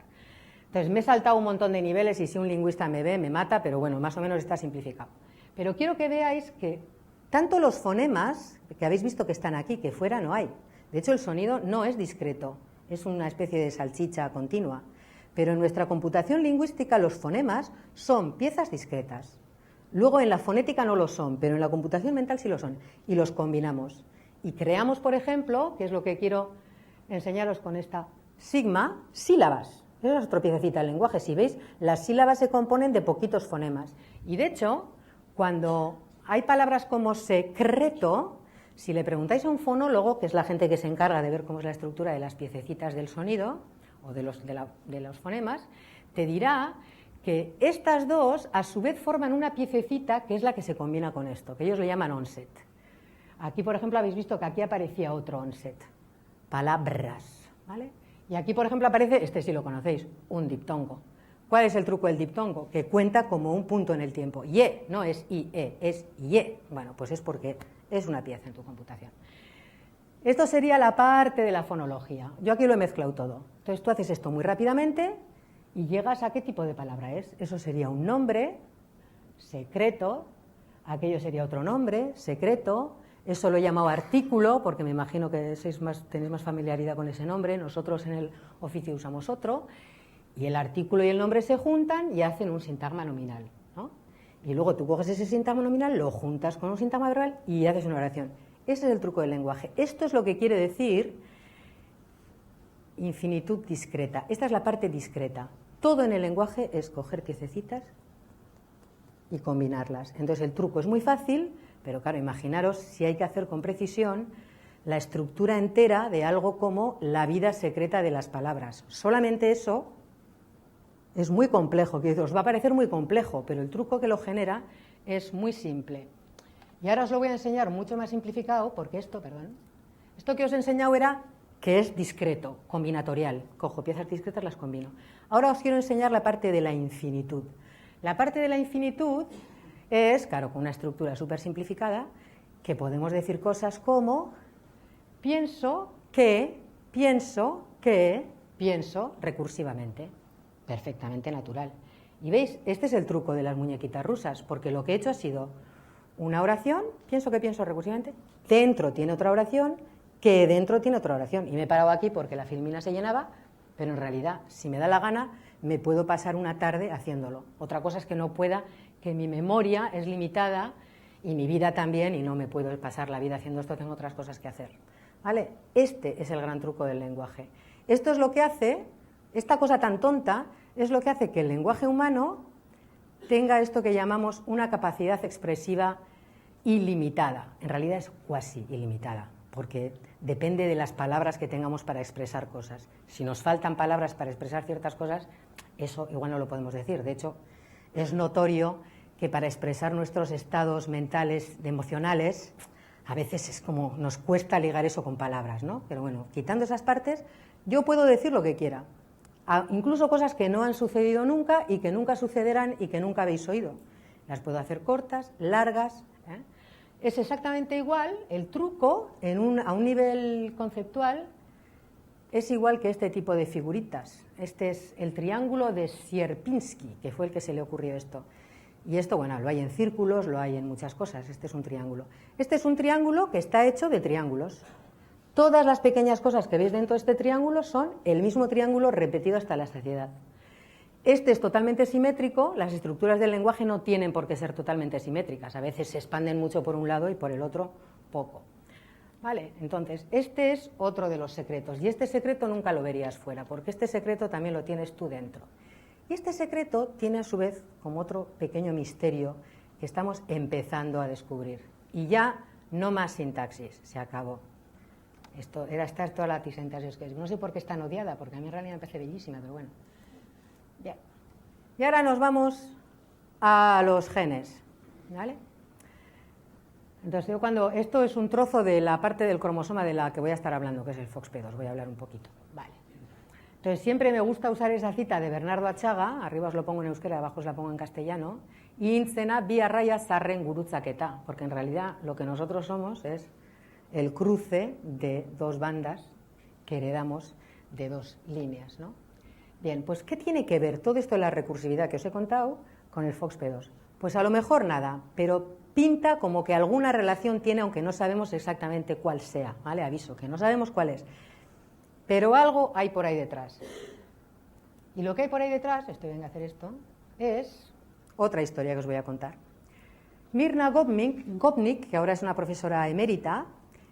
Entonces me he saltado un montón de niveles y si un lingüista me ve, me mata, pero bueno, más o menos está simplificado. Pero quiero que veáis que tanto los fonemas, que habéis visto que están aquí, que fuera no hay. De hecho, el sonido no es discreto, es una especie de salchicha continua. Pero en nuestra computación lingüística los fonemas son piezas discretas. Luego en la fonética no lo son, pero en la computación mental sí lo son. Y los combinamos. Y creamos, por ejemplo, que es lo que quiero enseñaros con esta sigma, sílabas. Esa es otra piececita del lenguaje. Si veis, las sílabas se componen de poquitos fonemas. Y de hecho, cuando hay palabras como secreto, si le preguntáis a un fonólogo, que es la gente que se encarga de ver cómo es la estructura de las piececitas del sonido, o de los fonemas, te dirá que estas dos, a su vez, forman una piececita que es la que se combina con esto, que ellos le llaman onset. Aquí, por ejemplo, habéis visto que aquí aparecía otro onset, palabras, ¿vale? Y aquí, por ejemplo, aparece, este sí lo conocéis, un diptongo. ¿Cuál es el truco del diptongo? Que cuenta como un punto en el tiempo. Ye, no es IE, es ye. Bueno, pues es porque es una pieza en tu computación. Esto sería la parte de la fonología. Yo aquí lo he mezclado todo. Entonces tú haces esto muy rápidamente y llegas a qué tipo de palabra es. Eso sería un nombre, secreto, aquello sería otro nombre, secreto. Eso lo he llamado artículo, porque me imagino que tenéis más familiaridad con ese nombre. Nosotros en el oficio usamos otro. Y el artículo y el nombre se juntan y hacen un sintagma nominal, ¿no? Y luego tú coges ese sintagma nominal, lo juntas con un sintagma verbal y haces una oración. Ese es el truco del lenguaje. Esto es lo que quiere decir infinitud discreta. Esta es la parte discreta. Todo en el lenguaje es coger piececitas y combinarlas. Entonces el truco es muy fácil, pero claro, imaginaros si hay que hacer con precisión la estructura entera de algo como la vida secreta de las palabras. Solamente eso es muy complejo, que os va a parecer muy complejo, pero el truco que lo genera es muy simple. Y ahora os lo voy a enseñar mucho más simplificado, porque esto que os he enseñado era que es discreto, combinatorial. Cojo piezas discretas, las combino. Ahora os quiero enseñar la parte de la infinitud. La parte de la infinitud es, claro, con una estructura súper simplificada, que podemos decir cosas como pienso que, pienso recursivamente. Perfectamente natural. Y veis, este es el truco de las muñequitas rusas, porque lo que he hecho ha sido una oración, pienso recursivamente, dentro tiene otra oración, que dentro tiene otra oración. Y me he parado aquí porque la filmina se llenaba, pero en realidad, si me da la gana, me puedo pasar una tarde haciéndolo. Otra cosa es que no pueda, que mi memoria es limitada y mi vida también, y no me puedo pasar la vida haciendo esto, tengo otras cosas que hacer. ¿Vale? Este es el gran truco del lenguaje. Esto es lo que hace, esta cosa tan tonta, es lo que hace que el lenguaje humano tenga esto que llamamos una capacidad expresiva ilimitada. En realidad es cuasi ilimitada, porque depende de las palabras que tengamos para expresar cosas. Si nos faltan palabras para expresar ciertas cosas, eso igual no lo podemos decir. De hecho, es notorio que para expresar nuestros estados mentales, emocionales, a veces es como nos cuesta ligar eso con palabras, ¿no? Pero bueno, quitando esas partes, yo puedo decir lo que quiera. Incluso cosas que no han sucedido nunca y que nunca sucederán y que nunca habéis oído. Las puedo hacer cortas, largas. Es exactamente igual, el truco a un nivel conceptual es igual que este tipo de figuritas. Este es el triángulo de Sierpinski, que fue el que se le ocurrió esto. Y esto, bueno, lo hay en círculos, lo hay en muchas cosas. Este es un triángulo. Este es un triángulo que está hecho de triángulos. Todas las pequeñas cosas que veis dentro de este triángulo son el mismo triángulo repetido hasta la saciedad. Este es totalmente simétrico, las estructuras del lenguaje no tienen por qué ser totalmente simétricas, a veces se expanden mucho por un lado y por el otro poco. Vale, entonces, este es otro de los secretos, y este secreto nunca lo verías fuera, porque este secreto también lo tienes tú dentro. Y este secreto tiene a su vez como otro pequeño misterio que estamos empezando a descubrir. Y ya no más sintaxis, se acabó. Esta es toda la sintaxis que es. No sé por qué es tan odiada, porque a mí en realidad me parece bellísima, pero bueno. Bien. Y ahora nos vamos a los genes, ¿vale? Entonces, esto es un trozo de la parte del cromosoma de la que voy a estar hablando, que es el FOXP2, voy a hablar un poquito, vale. Entonces, siempre me gusta usar esa cita de Bernardo Atxaga, arriba os lo pongo en euskera, abajo os la pongo en castellano, intzena bi arraia zarren gurutzaketa, porque en realidad lo que nosotros somos es el cruce de dos bandas que heredamos de dos líneas, ¿no? Bien, pues ¿qué tiene que ver todo esto de la recursividad que os he contado con el FOXP2? Pues a lo mejor nada, pero pinta como que alguna relación tiene, aunque no sabemos exactamente cuál sea, ¿vale? Aviso, que no sabemos cuál es. Pero algo hay por ahí detrás. Y lo que hay por ahí detrás, venga a hacer esto, es otra historia que os voy a contar. Mirna Gopnik, que ahora es una profesora emérita,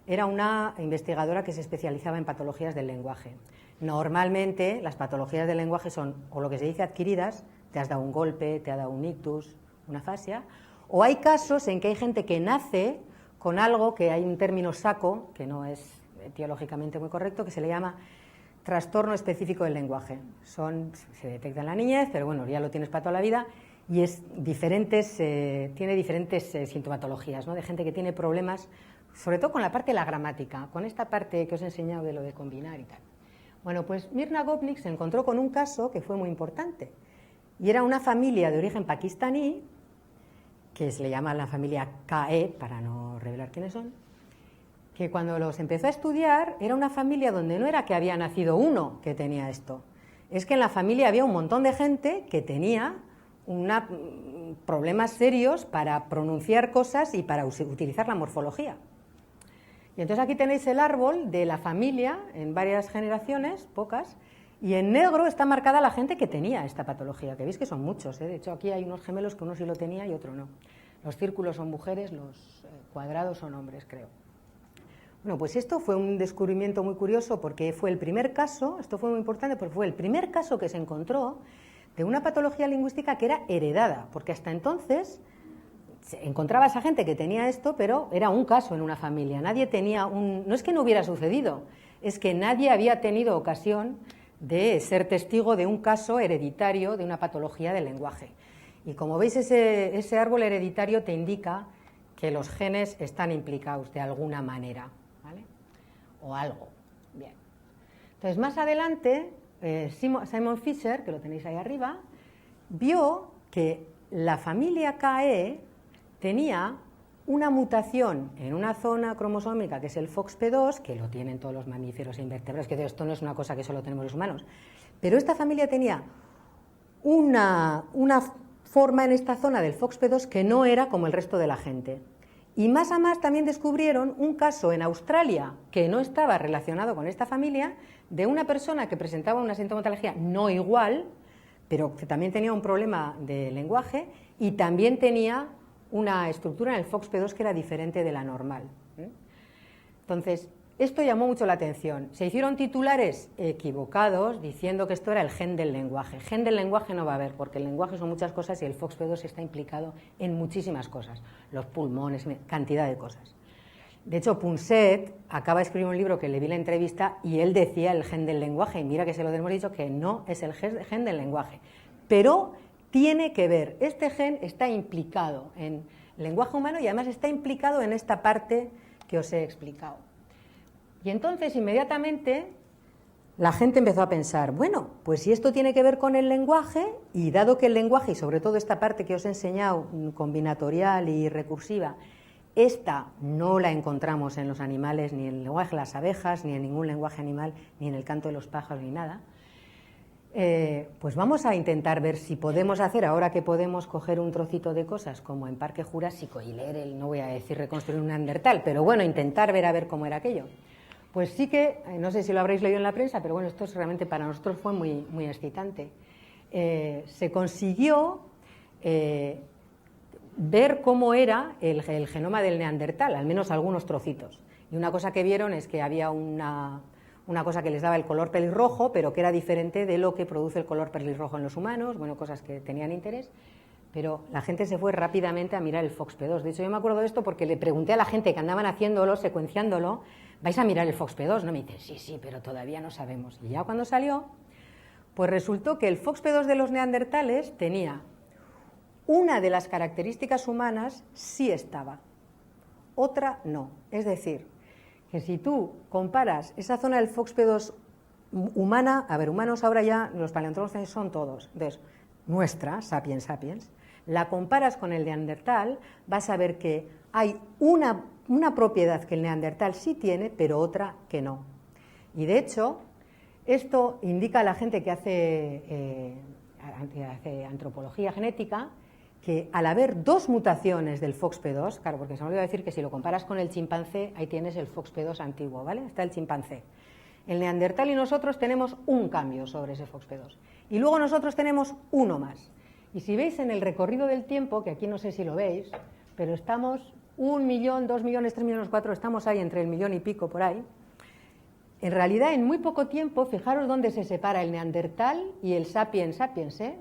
era una investigadora que se especializaba en patologías del lenguaje. Normalmente las patologías del lenguaje son o lo que se dice adquiridas, te has dado un golpe, te ha dado un ictus, una afasia, o hay casos en que hay gente que nace con algo que hay un término saco, que no es etiológicamente muy correcto, que se le llama trastorno específico del lenguaje. Se detecta en la niñez, pero bueno, ya lo tienes para toda la vida y tiene diferentes sintomatologías, ¿no? De gente que tiene problemas, sobre todo con la parte de la gramática, con esta parte que os he enseñado de lo de combinar y tal. Bueno, pues Mirna Gopnik se encontró con un caso que fue muy importante y era una familia de origen pakistaní, que se le llama la familia KE, para no revelar quiénes son, que cuando los empezó a estudiar era una familia donde no era que había nacido uno que tenía esto, es que en la familia había un montón de gente que tenía problemas serios para pronunciar cosas y para utilizar la morfología. Y entonces aquí tenéis el árbol de la familia en varias generaciones, pocas, y en negro está marcada la gente que tenía esta patología, que veis que son muchos, ¿eh? De hecho aquí hay unos gemelos que uno sí lo tenía y otro no. Los círculos son mujeres, los cuadrados son hombres, creo. Bueno, pues esto fue un descubrimiento muy curioso porque fue el primer caso, esto fue muy importante porque fue el primer caso que se encontró de una patología lingüística que era heredada, porque hasta entonces se encontraba esa gente que tenía esto, pero era un caso en una familia. Nadie tenía no es que no hubiera sucedido, es que nadie había tenido ocasión de ser testigo de un caso hereditario de una patología del lenguaje. Y como veis, ese árbol hereditario te indica que los genes están implicados de alguna manera, ¿vale? O algo. Bien. Entonces, más adelante, Simon Fisher, que lo tenéis ahí arriba, vio que la familia KE tenía una mutación en una zona cromosómica que es el FOXP2, que lo tienen todos los mamíferos e invertebrados, que esto no es una cosa que solo tenemos los humanos, pero esta familia tenía una forma en esta zona del FOXP2 que no era como el resto de la gente. Y más a más también descubrieron un caso en Australia que no estaba relacionado con esta familia, de una persona que presentaba una sintomatología no igual, pero que también tenía un problema de lenguaje y también tenía una estructura en el FOXP2 que era diferente de la normal. Entonces, esto llamó mucho la atención. Se hicieron titulares equivocados diciendo que esto era el gen del lenguaje. Gen del lenguaje no va a haber, porque el lenguaje son muchas cosas y el FOXP2 está implicado en muchísimas cosas. Los pulmones, cantidad de cosas. De hecho, Punset acaba de escribir un libro que le vi la entrevista y él decía el gen del lenguaje. Y mira que se lo hemos dicho que no es el gen del lenguaje. Pero tiene que ver, este gen está implicado en el lenguaje humano y además está implicado en esta parte que os he explicado. Y entonces inmediatamente la gente empezó a pensar, bueno, pues si esto tiene que ver con el lenguaje, y dado que el lenguaje, y sobre todo esta parte que os he enseñado, combinatorial y recursiva, esta no la encontramos en los animales, ni en el lenguaje de las abejas, ni en ningún lenguaje animal, ni en el canto de los pájaros, ni nada, pues vamos a intentar ver si podemos hacer, ahora que podemos coger un trocito de cosas, como en Parque Jurásico, y leer no voy a decir reconstruir un neandertal, pero bueno, intentar ver a ver cómo era aquello. Pues sí que, no sé si lo habréis leído en la prensa, pero bueno, esto realmente para nosotros fue muy, muy excitante. Se consiguió ver cómo era el genoma del neandertal, al menos algunos trocitos. Y una cosa que vieron es que había una cosa que les daba el color pelirrojo, pero que era diferente de lo que produce el color pelirrojo en los humanos, bueno, cosas que tenían interés, pero la gente se fue rápidamente a mirar el FOXP2. De hecho, yo me acuerdo de esto porque le pregunté a la gente que andaban haciéndolo, secuenciándolo, ¿vais a mirar el FOXP2? No, me dicen, sí, pero todavía no sabemos. Y ya cuando salió, pues resultó que el FOXP2 de los neandertales tenía una de las características humanas, sí estaba, otra no. Es decir, que si tú comparas esa zona del FOXP2 humana, a ver, humanos ahora ya, los paleontólogos son todos, entonces, nuestra, sapiens sapiens, la comparas con el neandertal, vas a ver que hay una propiedad que el neandertal sí tiene, pero otra que no. Y de hecho, esto indica a la gente que hace antropología genética, que al haber dos mutaciones del FOXP2, claro, porque se me olvidó decir que si lo comparas con el chimpancé, ahí tienes el FOXP2 antiguo, ¿vale? Está el chimpancé. El neandertal y nosotros tenemos un cambio sobre ese FOXP2. Y luego nosotros tenemos uno más. Y si veis en el recorrido del tiempo, que aquí no sé si lo veis, pero estamos 1 millón, 2 millones, 3 millones, 4, estamos ahí entre el millón y pico por ahí. En realidad, en muy poco tiempo, fijaros dónde se separa el neandertal y el sapiens sapiens, ¿eh?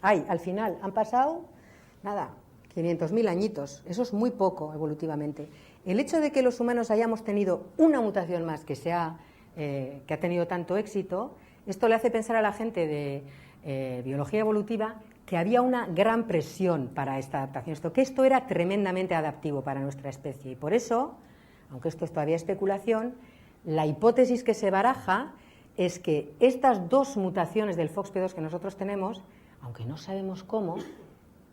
Ahí, al final, han pasado, nada, 500.000 añitos. Eso es muy poco evolutivamente. El hecho de que los humanos hayamos tenido una mutación más que ha tenido tanto éxito, esto le hace pensar a la gente de biología evolutiva que había una gran presión para esta adaptación, que esto era tremendamente adaptivo para nuestra especie. Y por eso, aunque esto es todavía especulación, la hipótesis que se baraja es que estas dos mutaciones del FOXP2 que nosotros tenemos, aunque no sabemos cómo,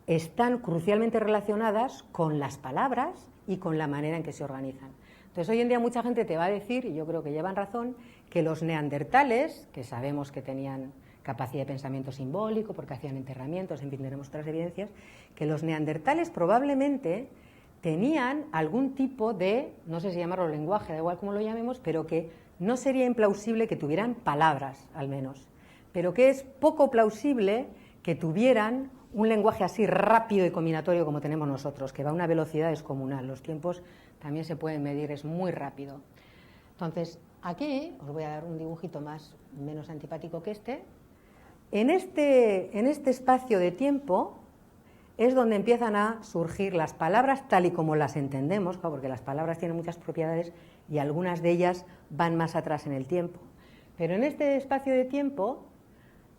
están crucialmente relacionadas con las palabras y con la manera en que se organizan. Entonces, hoy en día mucha gente te va a decir, y yo creo que llevan razón, que los neandertales, que sabemos que tenían capacidad de pensamiento simbólico, porque hacían enterramientos, en fin, tenemos otras evidencias, que los neandertales probablemente tenían algún tipo de, no sé si llamarlo lenguaje, da igual cómo lo llamemos, pero que no sería implausible que tuvieran palabras, al menos, pero que es poco plausible que tuvieran un lenguaje así rápido y combinatorio como tenemos nosotros, que va a una velocidad descomunal. Los tiempos también se pueden medir, es muy rápido. Entonces, aquí os voy a dar un dibujito menos antipático que este. En este espacio de tiempo es donde empiezan a surgir las palabras tal y como las entendemos, porque las palabras tienen muchas propiedades y algunas de ellas van más atrás en el tiempo. Pero en este espacio de tiempo,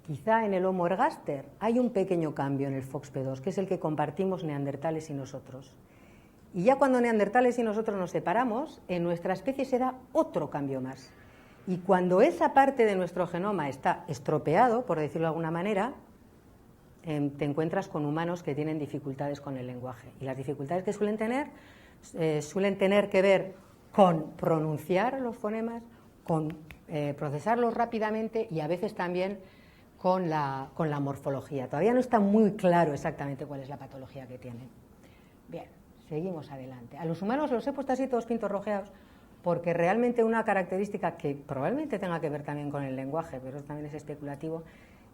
quizá en el Homo ergaster, hay un pequeño cambio en el FOXP2, que es el que compartimos neandertales y nosotros. Y ya cuando neandertales y nosotros nos separamos, en nuestra especie se da otro cambio más. Y cuando esa parte de nuestro genoma está estropeado, por decirlo de alguna manera, te encuentras con humanos que tienen dificultades con el lenguaje. Y las dificultades que suelen tener que ver con pronunciar los fonemas, con procesarlos rápidamente y a veces también con la morfología. Todavía no está muy claro exactamente cuál es la patología que tienen. Bien, seguimos adelante. A los humanos los he puesto así todos pintorrojeados porque realmente una característica que probablemente tenga que ver también con el lenguaje, pero también es especulativo,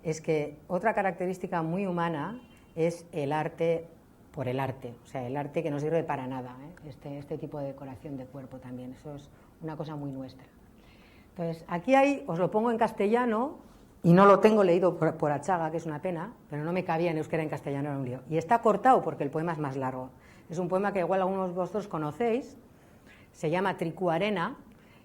es que otra característica muy humana es el arte por el arte, o sea, el arte que no sirve para nada, ¿eh? Este tipo de decoración de cuerpo también, eso es una cosa muy nuestra. Entonces, aquí os lo pongo en castellano, y no lo tengo leído por Achaga, que es una pena, pero no me cabía en euskera, en castellano era un lío. Y está cortado porque el poema es más largo. Es un poema que igual algunos de vosotros conocéis, se llama Tricuarena,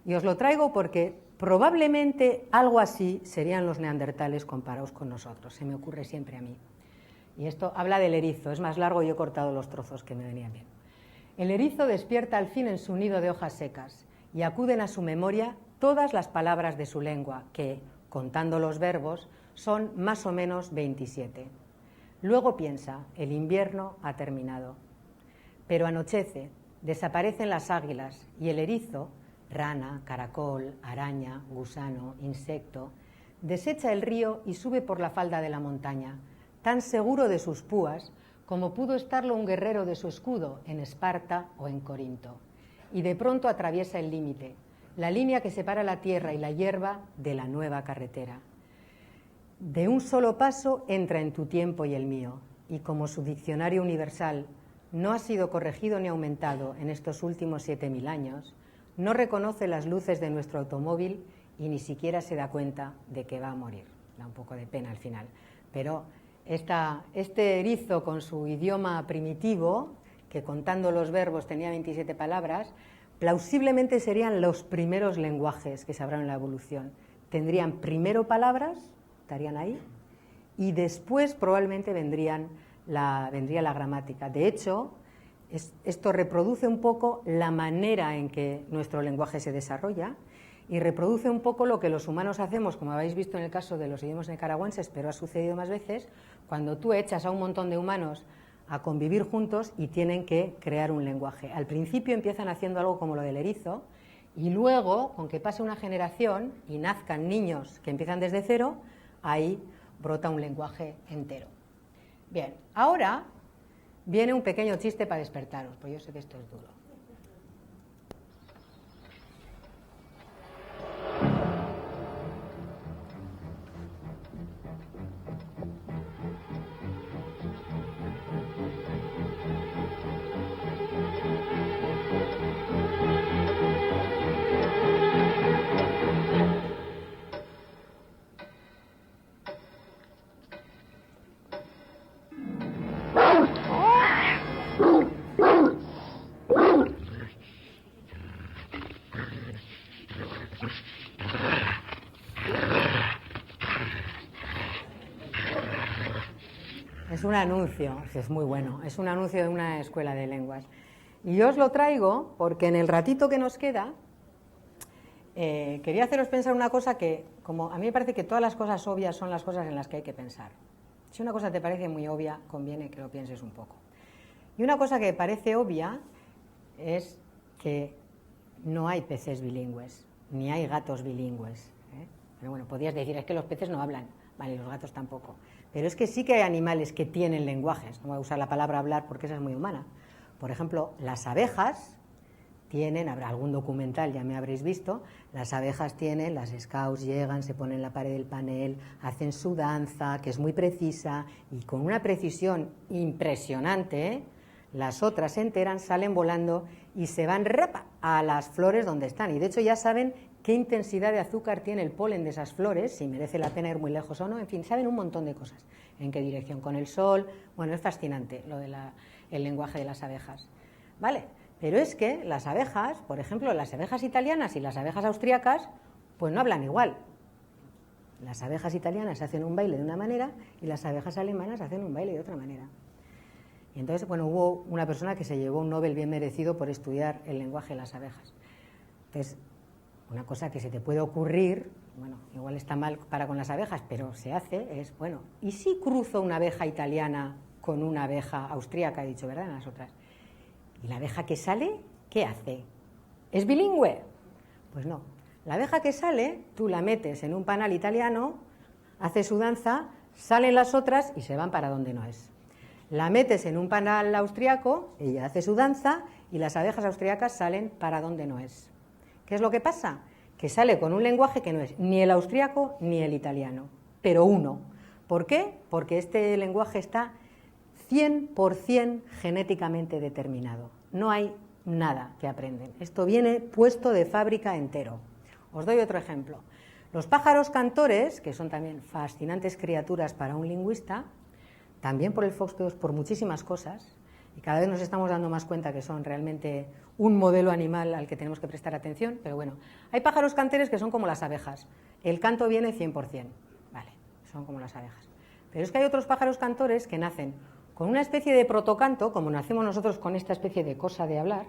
y os lo traigo porque probablemente algo así serían los neandertales comparados con nosotros, se me ocurre siempre a mí. Y esto habla del erizo, es más largo y he cortado los trozos que me venían bien. El erizo despierta al fin en su nido de hojas secas y acuden a su memoria todas las palabras de su lengua, que, contando los verbos, son más o menos 27. Luego piensa, el invierno ha terminado. Pero anochece, desaparecen las águilas y el erizo, rana, caracol, araña, gusano, insecto, desecha el río y sube por la falda de la montaña, tan seguro de sus púas como pudo estarlo un guerrero de su escudo en Esparta o en Corinto. Y de pronto atraviesa el límite, la línea que separa la tierra y la hierba de la nueva carretera. De un solo paso entra en tu tiempo y el mío, y como su diccionario universal no ha sido corregido ni aumentado en estos últimos 7000 años, no reconoce las luces de nuestro automóvil y ni siquiera se da cuenta de que va a morir. Da un poco de pena al final. Pero este erizo con su idioma primitivo, que contando los verbos tenía 27 palabras, plausiblemente serían los primeros lenguajes que se habrán en la evolución. Tendrían primero palabras, estarían ahí, y después probablemente vendría la gramática. De hecho, esto reproduce un poco la manera en que nuestro lenguaje se desarrolla y reproduce un poco lo que los humanos hacemos, como habéis visto en el caso de los idiomas nicaragüenses, pero ha sucedido más veces, cuando tú echas a un montón de humanos a convivir juntos y tienen que crear un lenguaje. Al principio empiezan haciendo algo como lo del erizo y luego, con que pase una generación y nazcan niños que empiezan desde cero, ahí brota un lenguaje entero. Bien, ahora viene un pequeño chiste para despertaros, pues yo sé que esto es duro. Es un anuncio, es muy bueno, es un anuncio de una escuela de lenguas. Y yo os lo traigo porque en el ratito que nos queda, quería haceros pensar una cosa que, como a mí me parece que todas las cosas obvias son las cosas en las que hay que pensar. Si una cosa te parece muy obvia, conviene que lo pienses un poco. Y una cosa que parece obvia es que no hay peces bilingües, ni hay gatos bilingües. Pero bueno, podrías decir, es que los peces no hablan, vale, los gatos tampoco. Pero es que sí que hay animales que tienen lenguajes. No voy a usar la palabra hablar porque esa es muy humana. Por ejemplo, las abejas tienen, habrá algún documental, ya me habréis visto, las abejas tienen, las scouts llegan, se ponen en la pared del panel, hacen su danza, que es muy precisa, y con una precisión impresionante, las otras se enteran, salen volando y se van rapa a las flores donde están. Y de hecho ya saben qué intensidad de azúcar tiene el polen de esas flores, si merece la pena ir muy lejos o no, en fin, saben un montón de cosas. En qué dirección con el sol, bueno, es fascinante lo del lenguaje de las abejas. ¿Vale? Pero es que las abejas, por ejemplo, las abejas italianas y las abejas austríacas, pues no hablan igual. Las abejas italianas hacen un baile de una manera y las abejas alemanas hacen un baile de otra manera. Y entonces, bueno, hubo una persona que se llevó un Nobel bien merecido por estudiar el lenguaje de las abejas. Entonces, una cosa que se te puede ocurrir, bueno, igual está mal para con las abejas, pero se hace, es, bueno, ¿y si cruzo una abeja italiana con una abeja austríaca, he dicho, ¿verdad?, en las otras? ¿Y la abeja que sale, qué hace? ¿Es bilingüe? Pues no. La abeja que sale, tú la metes en un panal italiano, hace su danza, salen las otras y se van para donde no es. La metes en un panal austriaco, ella hace su danza y las abejas austriacas salen para donde no es. ¿Qué es lo que pasa? Que sale con un lenguaje que no es ni el austriaco ni el italiano, pero uno. ¿Por qué? Porque este lenguaje está 100% genéticamente determinado. No hay nada que aprenden. Esto viene puesto de fábrica entero. Os doy otro ejemplo. Los pájaros cantores, que son también fascinantes criaturas para un lingüista, también por el foxtrot, por muchísimas cosas, y cada vez nos estamos dando más cuenta que son realmente un modelo animal al que tenemos que prestar atención, pero bueno, hay pájaros cantores que son como las abejas. El canto viene 100%, vale, son como las abejas. Pero es que hay otros pájaros cantores que nacen con una especie de protocanto, como nacemos nosotros con esta especie de cosa de hablar,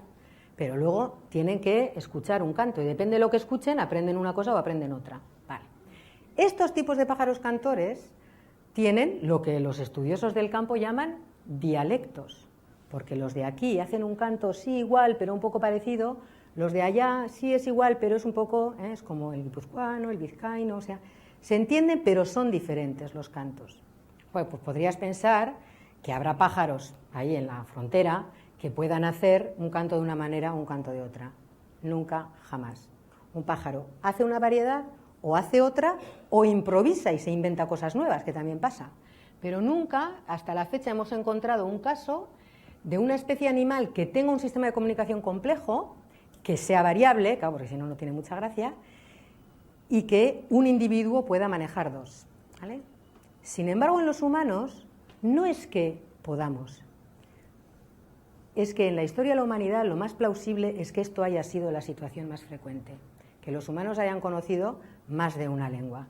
pero luego tienen que escuchar un canto y depende de lo que escuchen, aprenden una cosa o aprenden otra. Vale. Estos tipos de pájaros cantores tienen lo que los estudiosos del campo llaman dialectos, porque los de aquí hacen un canto sí igual, pero un poco parecido, los de allá sí es igual, pero es un poco, es como el guipuzcoano, el vizcaíno, o sea, se entienden, pero son diferentes los cantos. Bueno, pues podrías pensar que habrá pájaros ahí en la frontera que puedan hacer un canto de una manera o un canto de otra. Nunca, jamás. Un pájaro hace una variedad o hace otra o improvisa y se inventa cosas nuevas, que también pasa. Pero nunca, hasta la fecha, hemos encontrado un caso de una especie animal que tenga un sistema de comunicación complejo, que sea variable, claro, porque si no, no tiene mucha gracia, y que un individuo pueda manejar dos, ¿vale? Sin embargo, en los humanos no es que podamos, es que en la historia de la humanidad lo más plausible es que esto haya sido la situación más frecuente, que los humanos hayan conocido más de una lengua.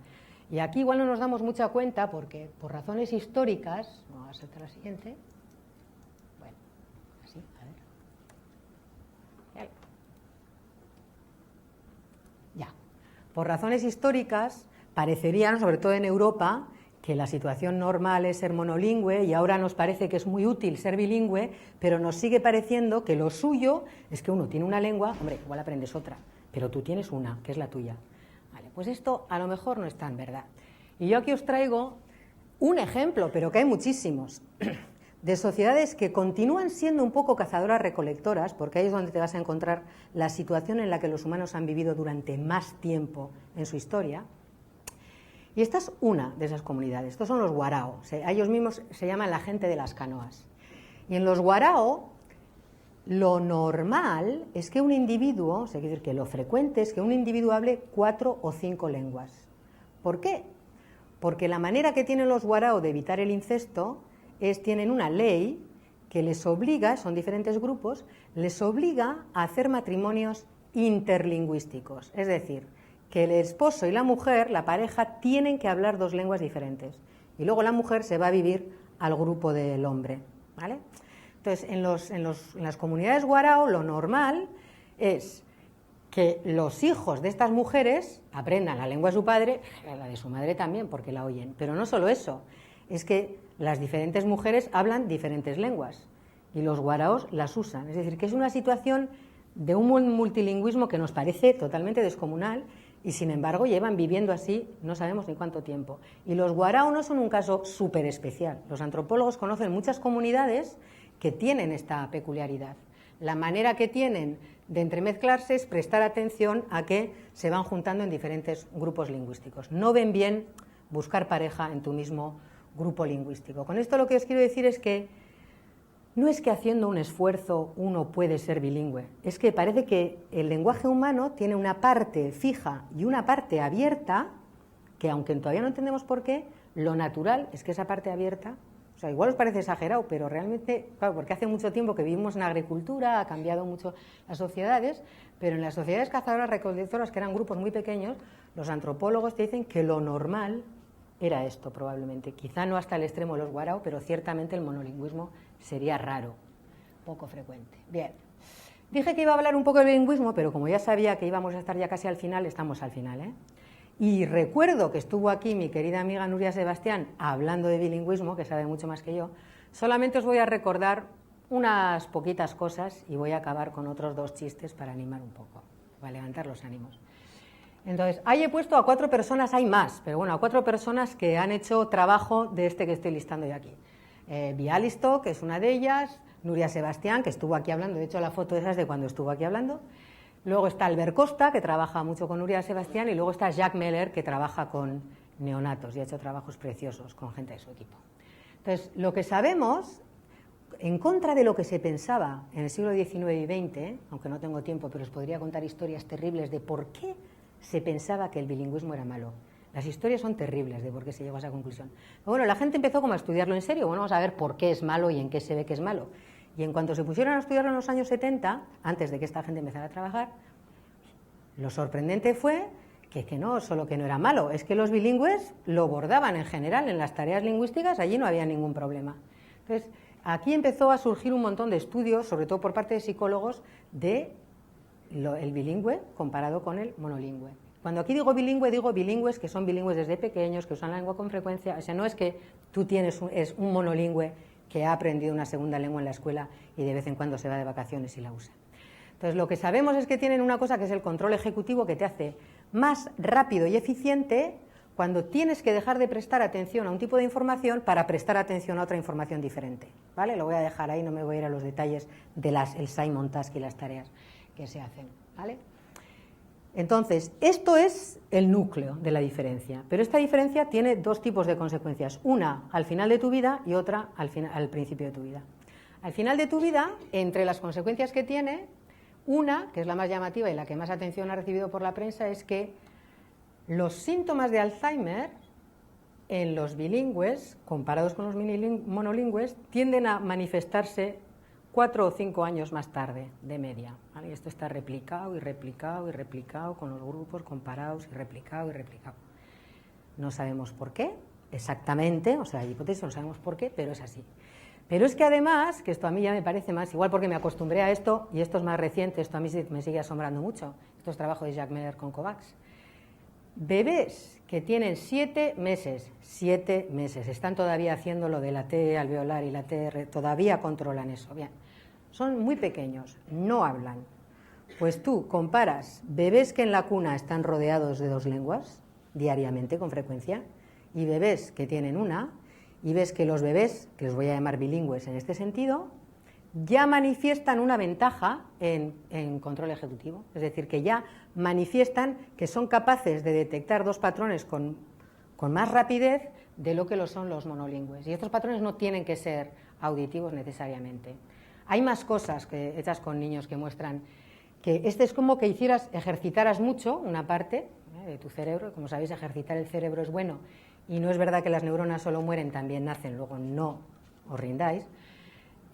Y aquí igual no nos damos mucha cuenta porque por razones históricas, vamos a saltar a la siguiente, bueno, así, a ver, ya, por razones históricas parecerían, sobre todo en Europa, que la situación normal es ser monolingüe y ahora nos parece que es muy útil ser bilingüe, pero nos sigue pareciendo que lo suyo es que uno tiene una lengua, hombre, igual aprendes otra, pero tú tienes una, que es la tuya. Vale, pues esto a lo mejor no es tan verdad. Y yo aquí os traigo un ejemplo, pero que hay muchísimos, de sociedades que continúan siendo un poco cazadoras-recolectoras, porque ahí es donde te vas a encontrar la situación en la que los humanos han vivido durante más tiempo en su historia. Y esta es una de esas comunidades, estos son los Warao, ellos mismos se llaman la gente de las canoas. Y en los Warao, lo normal es que un individuo, es decir, que lo frecuente es que un individuo hable 4 o 5 lenguas. ¿Por qué? Porque la manera que tienen los Warao de evitar el incesto es, tienen una ley que les obliga, son diferentes grupos, les obliga a hacer matrimonios interlingüísticos, es decir, que el esposo y la mujer, la pareja, tienen que hablar 2 lenguas diferentes. Y luego la mujer se va a vivir al grupo del hombre, ¿vale? Entonces, en las comunidades Warao, lo normal es que los hijos de estas mujeres aprendan la lengua de su padre, la de su madre también, porque la oyen. Pero no solo eso, es que las diferentes mujeres hablan diferentes lenguas y los Waraos las usan. Es decir, que es una situación de un multilingüismo que nos parece totalmente descomunal y sin embargo llevan viviendo así no sabemos ni cuánto tiempo. Y los Warao no son un caso súper especial. Los antropólogos conocen muchas comunidades que tienen esta peculiaridad. La manera que tienen de entremezclarse es prestar atención a que se van juntando en diferentes grupos lingüísticos. No ven bien buscar pareja en tu mismo grupo lingüístico. Con esto lo que os quiero decir es que no es que haciendo un esfuerzo uno puede ser bilingüe, es que parece que el lenguaje humano tiene una parte fija y una parte abierta, que aunque todavía no entendemos por qué, lo natural es que esa parte abierta, o sea, igual os parece exagerado, pero realmente, claro, porque hace mucho tiempo que vivimos en la agricultura, ha cambiado mucho las sociedades, pero en las sociedades cazadoras recolectoras, que eran grupos muy pequeños, los antropólogos te dicen que lo normal era esto probablemente, quizá no hasta el extremo de los Warao, pero ciertamente el monolingüismo sería raro, poco frecuente. Bien, dije que iba a hablar un poco de bilingüismo, pero como ya sabía que íbamos a estar ya casi al final, estamos al final, ¿eh? Y recuerdo que estuvo aquí mi querida amiga Nuria Sebastián hablando de bilingüismo, que sabe mucho más que yo. Solamente os voy a recordar unas poquitas cosas y voy a acabar con otros 2 chistes para animar un poco, para levantar los ánimos. Entonces, ahí he puesto a 4 personas, hay más, pero bueno, a 4 personas que han hecho trabajo de este que estoy listando yo aquí. Bialisto, que es una de ellas, Nuria Sebastián, que estuvo aquí hablando, de hecho la foto esa es de cuando estuvo aquí hablando. Luego está Albert Costa, que trabaja mucho con Nuria Sebastián, y luego está Jacques Meller, que trabaja con neonatos y ha hecho trabajos preciosos con gente de su equipo. Entonces, lo que sabemos, en contra de lo que se pensaba en el siglo XIX y XX, aunque no tengo tiempo, pero os podría contar historias terribles de por qué se pensaba que el bilingüismo era malo. Las historias son terribles de por qué se llegó a esa conclusión. Pero bueno, la gente empezó como a estudiarlo en serio. Bueno, vamos a ver por qué es malo y en qué se ve que es malo. Y en cuanto se pusieron a estudiarlo en los años 70, antes de que esta gente empezara a trabajar, lo sorprendente fue que no, solo que no era malo, es que los bilingües lo bordaban en general en las tareas lingüísticas, allí no había ningún problema. Entonces, aquí empezó a surgir un montón de estudios, sobre todo por parte de psicólogos, de el bilingüe comparado con el monolingüe. Cuando aquí digo bilingües que son bilingües desde pequeños, que usan la lengua con frecuencia. O sea, no es que tú tienes un monolingüe que ha aprendido una segunda lengua en la escuela y de vez en cuando se va de vacaciones y la usa. Entonces, lo que sabemos es que tienen una cosa que es el control ejecutivo, que te hace más rápido y eficiente cuando tienes que dejar de prestar atención a un tipo de información para prestar atención a otra información diferente, ¿vale? Lo voy a dejar ahí, no me voy a ir a los detalles de el Simon Task y las tareas que se hacen, ¿vale? Entonces, esto es el núcleo de la diferencia, pero esta diferencia tiene dos tipos de consecuencias, una al final de tu vida y otra al principio de tu vida. Al final de tu vida, entre las consecuencias que tiene, una, que es la más llamativa y la que más atención ha recibido por la prensa, es que los síntomas de Alzheimer en los bilingües, comparados con los monolingües, tienden a manifestarse 4 o 5 años más tarde, de media, ¿vale? Y esto está replicado y replicado y replicado con los grupos comparados y replicado y replicado. No sabemos por qué exactamente, o sea, hay hipótesis, no sabemos por qué, pero es así. Pero es que además, que esto a mí ya me parece más, igual porque me acostumbré a esto, y esto es más reciente, esto a mí me sigue asombrando mucho, esto es trabajo de Jacques Meller con COVAX. Bebés que tienen 7 meses, están todavía haciendo lo de la T alveolar y la TR, todavía controlan eso, bien, son muy pequeños, no hablan. Pues tú comparas bebés que en la cuna están rodeados de 2 lenguas, diariamente, con frecuencia, y bebés que tienen una, y ves que los bebés, que los voy a llamar bilingües en este sentido, ya manifiestan una ventaja en control ejecutivo, es decir, que ya manifiestan que son capaces de detectar 2 patrones con más rapidez de lo que lo son los monolingües. Y estos patrones no tienen que ser auditivos necesariamente. Hay más cosas hechas con niños que muestran que este es como que ejercitaras mucho una parte de tu cerebro. Como sabéis, ejercitar el cerebro es bueno, y no es verdad que las neuronas solo mueren, también nacen, luego no os rindáis.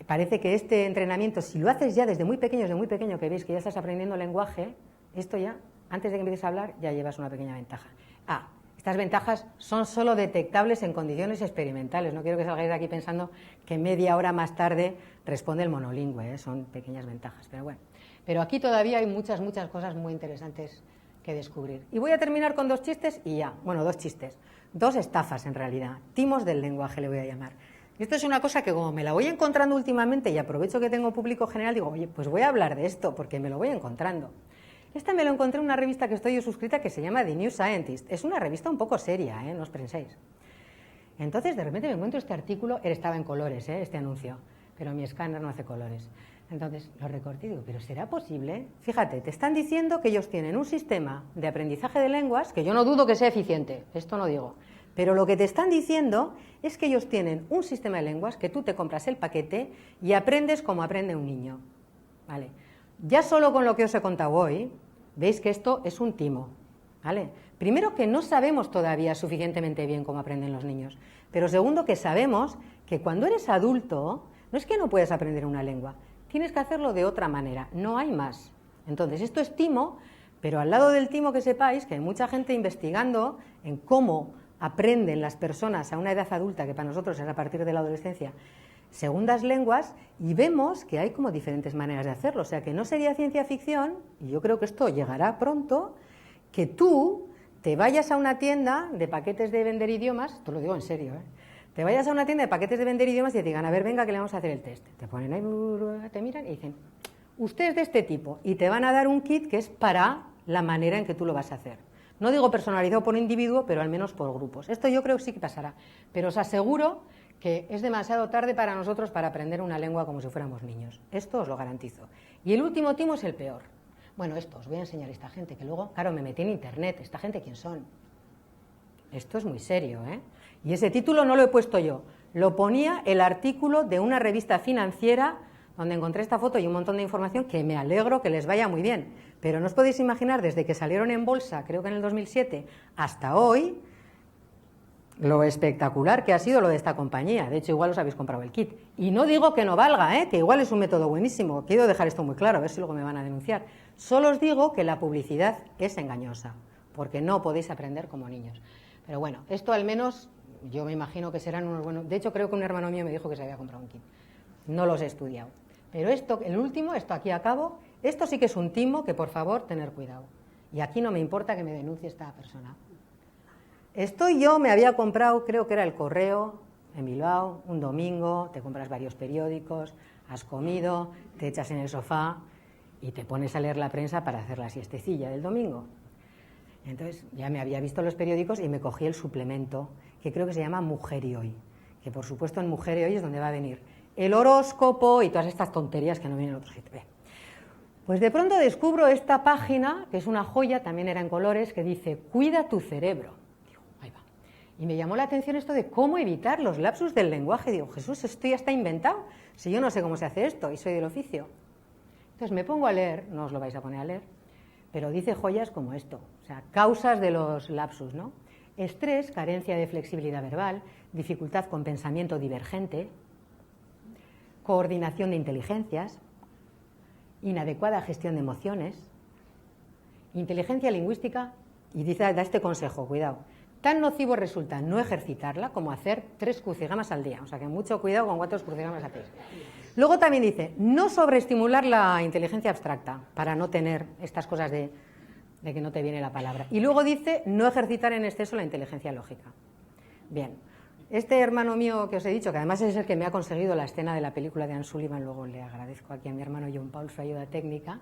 Parece que este entrenamiento, si lo haces ya desde muy pequeño, que veis que ya estás aprendiendo lenguaje, esto ya, antes de que empieces a hablar, ya llevas una pequeña ventaja. Estas ventajas son solo detectables en condiciones experimentales. No quiero que salgáis de aquí pensando que media hora más tarde responde el monolingüe, son pequeñas ventajas, pero bueno. Pero aquí todavía hay muchas cosas muy interesantes que descubrir. Y voy a terminar con 2 chistes y ya, bueno, 2 chistes, 2 estafas en realidad, timos del lenguaje le voy a llamar. Y esto es una cosa que como me la voy encontrando últimamente y aprovecho que tengo público general, digo, oye, pues voy a hablar de esto porque me lo voy encontrando. Esta me lo encontré en una revista que estoy yo suscrita que se llama The New Scientist. Es una revista un poco seria, no os penséis. Entonces, de repente me encuentro este artículo, estaba en colores, este anuncio, pero mi escáner no hace colores. Entonces, lo recorté y digo, ¿pero será posible? Fíjate, te están diciendo que ellos tienen un sistema de aprendizaje de lenguas, que yo no dudo que sea eficiente, esto no digo, pero lo que te están diciendo es que ellos tienen un sistema de lenguas que tú te compras el paquete y aprendes como aprende un niño. ¿Vale? Ya solo con lo que os he contado hoy, veis que esto es un timo. ¿Vale? Primero, que no sabemos todavía suficientemente bien cómo aprenden los niños, pero segundo, que sabemos que cuando eres adulto, no es que no puedas aprender una lengua, tienes que hacerlo de otra manera, no hay más. Entonces, esto es timo, pero al lado del timo que sepáis que hay mucha gente investigando en cómo aprenden las personas a una edad adulta, que para nosotros es a partir de la adolescencia, segundas lenguas, y vemos que hay como diferentes maneras de hacerlo. O sea, que no sería ciencia ficción, y yo creo que esto llegará pronto, que tú te vayas a una tienda de paquetes de vender idiomas, esto lo digo en serio, te vayas a una tienda de paquetes de vender idiomas y te digan, a ver, venga, que le vamos a hacer el test. Te ponen ahí, te miran y dicen, usted es de este tipo, y te van a dar un kit que es para la manera en que tú lo vas a hacer. No digo personalizado por individuo, pero al menos por grupos. Esto yo creo que sí que pasará, pero os aseguro que es demasiado tarde para nosotros para aprender una lengua como si fuéramos niños. Esto os lo garantizo. Y el último timo es el peor. Bueno, esto os voy a enseñar a esta gente, que luego, claro, me metí en internet. ¿Esta gente quién son? Esto es muy serio, Y ese título no lo he puesto yo. Lo ponía el artículo de una revista financiera donde encontré esta foto y un montón de información que me alegro que les vaya muy bien. Pero no os podéis imaginar, desde que salieron en bolsa, creo que en el 2007, hasta hoy, lo espectacular que ha sido lo de esta compañía. De hecho, igual os habéis comprado el kit. Y no digo que no valga, que igual es un método buenísimo. Quiero dejar esto muy claro, a ver si luego me van a denunciar. Solo os digo que la publicidad es engañosa, porque no podéis aprender como niños. Pero bueno, esto al menos, yo me imagino que serán unos buenos... De hecho, creo que un hermano mío me dijo que se había comprado un kit. no los he estudiado. Pero esto, el último, esto aquí acabo, esto sí que es un timo que por favor tener cuidado. Y aquí no me importa que me denuncie esta persona. Esto yo me había comprado, creo que era El Correo, en Bilbao, un domingo, te compras varios periódicos, has comido, te echas en el sofá y te pones a leer la prensa para hacer la siestecilla del domingo. Entonces ya me había visto los periódicos y me cogí el suplemento, que creo que se llama Mujer y Hoy, que por supuesto en Mujer y Hoy es donde va a venir el horóscopo y todas estas tonterías que no vienen en otro sitio. Pues de pronto descubro esta página, que es una joya, también era en colores, que dice, cuida tu cerebro. Digo, ahí va. Y me llamó la atención esto de cómo evitar los lapsus del lenguaje. Digo, Jesús, esto ya está inventado, si yo no sé cómo se hace esto y soy del oficio. Entonces me pongo a leer, no os lo vais a poner a leer, pero dice joyas como esto, o sea, causas de los lapsus, ¿no? Estrés, carencia de flexibilidad verbal, dificultad con pensamiento divergente, coordinación de inteligencias, inadecuada gestión de emociones, inteligencia lingüística, y dice, da este consejo, cuidado, tan nocivo resulta no ejercitarla como hacer 3 crucigramas al día, o sea que mucho cuidado con cuántos crucigramas hacéis. Luego también dice, no sobreestimular la inteligencia abstracta, para no tener estas cosas de que no te viene la palabra. Y luego dice, no ejercitar en exceso la inteligencia lógica. Bien, este hermano mío que os he dicho, que además es el que me ha conseguido la escena de la película de Anne Sullivan, luego le agradezco aquí a mi hermano John Paul su ayuda técnica,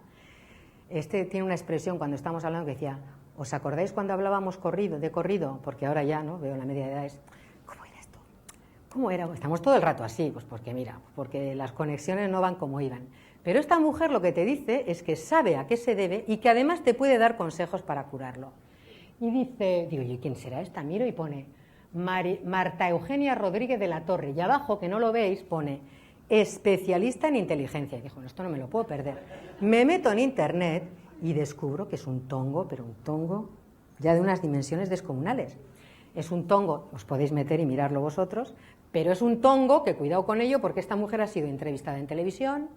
este tiene una expresión cuando estamos hablando que decía, ¿os acordáis cuando hablábamos de corrido? Porque ahora ya, ¿no? Veo la media edad, es, ¿cómo era esto? ¿Cómo era? Estamos todo el rato así, pues porque mira, porque las conexiones no van como iban. Pero esta mujer lo que te dice es que sabe a qué se debe y que además te puede dar consejos para curarlo. Y dice, digo, ¿y quién será esta? Miro y pone, Marta Eugenia Rodríguez de la Torre, y abajo, que no lo veis, pone especialista en inteligencia. Y dijo, esto no me lo puedo perder. Me meto en internet y descubro que es un tongo, pero un tongo ya de unas dimensiones descomunales. Es un tongo, os podéis meter y mirarlo vosotros, pero es un tongo que cuidado con ello porque esta mujer ha sido entrevistada en televisión,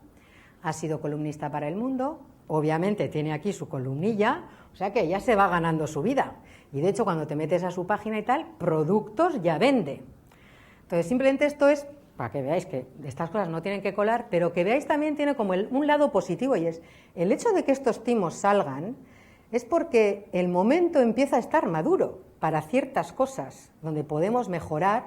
ha sido columnista para El Mundo, obviamente tiene aquí su columnilla, o sea que ya se va ganando su vida. Y de hecho cuando te metes a su página y tal, productos ya vende. Entonces simplemente esto es para que veáis que estas cosas no tienen que colar, pero que veáis también tiene como un lado positivo, y es el hecho de que estos timos salgan es porque el momento empieza a estar maduro para ciertas cosas donde podemos mejorar,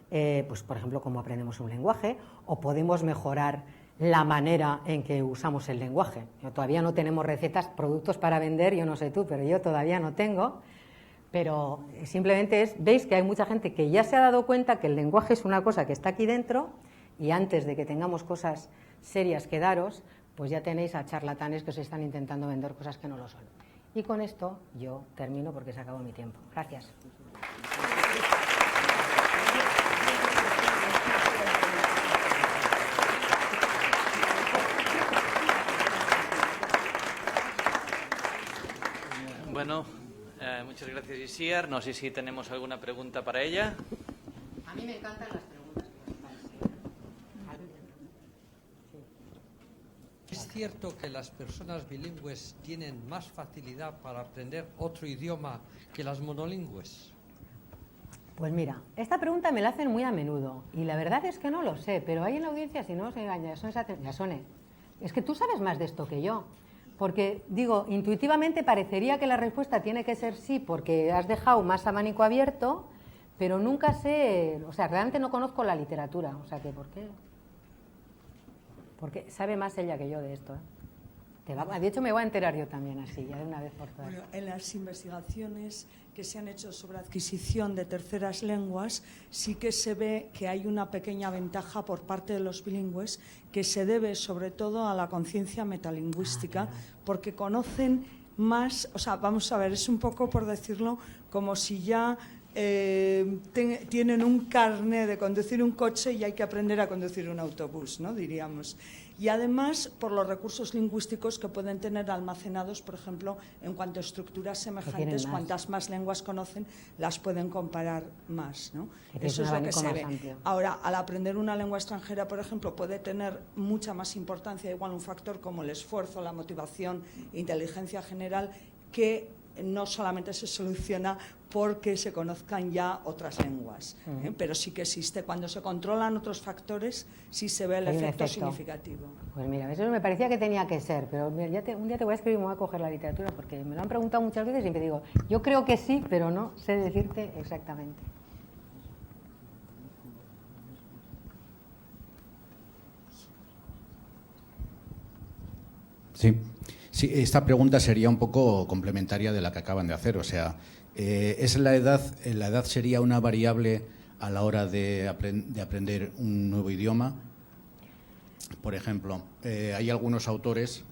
pues por ejemplo cómo aprendemos un lenguaje, o podemos mejorar la manera en que usamos el lenguaje. Todavía no tenemos recetas, productos para vender, yo no sé tú, pero yo todavía no tengo, pero simplemente veis que hay mucha gente que ya se ha dado cuenta que el lenguaje es una cosa que está aquí dentro, y antes de que tengamos cosas serias que daros, pues ya tenéis a charlatanes que os están intentando vender cosas que no lo son. Y con esto yo termino porque se acabó mi tiempo. Gracias. Bueno, muchas gracias, Isiar. No sé si tenemos alguna pregunta para ella. A mí me encantan las preguntas. ¿Es cierto que las personas bilingües tienen más facilidad para aprender otro idioma que las monolingües? Pues mira, esta pregunta me la hacen muy a menudo y la verdad es que no lo sé, pero ahí en la audiencia, si no os engaña, Yasone, es que tú sabes más de esto que yo. Porque, digo, intuitivamente parecería que la respuesta tiene que ser sí, porque has dejado más abanico abierto, pero nunca sé, o sea, realmente no conozco la literatura, o sea, que ¿por qué? Porque sabe más ella que yo de esto, ¿eh? De hecho, me voy a enterar yo también así, ya de una vez por todas. Bueno, en las investigaciones que se han hecho sobre adquisición de terceras lenguas, sí que se ve que hay una pequeña ventaja por parte de los bilingües que se debe sobre todo a la conciencia metalingüística, porque conocen más, o sea, vamos a ver, es un poco, por decirlo, como si ya tienen un carné de conducir un coche y hay que aprender a conducir un autobús, ¿no? Diríamos. Y además por los recursos lingüísticos que pueden tener almacenados, por ejemplo, en cuanto a estructuras semejantes, cuantas más lenguas conocen, las pueden comparar más, ¿no? Eso es lo que se ve. Amplio. Ahora, al aprender una lengua extranjera, por ejemplo, puede tener mucha más importancia, igual un factor como el esfuerzo, la motivación, inteligencia general, que no solamente se soluciona porque se conozcan ya otras lenguas. Pero sí que existe, cuando se controlan otros factores, sí se ve el efecto significativo. Pues mira, eso me parecía que tenía que ser, pero mira, un día te voy a escribir y me voy a coger la literatura, porque me lo han preguntado muchas veces y siempre digo, yo creo que sí, pero no sé decirte exactamente. Sí, esta pregunta sería un poco complementaria de la que acaban de hacer. O sea, ¿es la edad sería una variable a la hora de aprender un nuevo idioma? Por ejemplo, hay algunos autores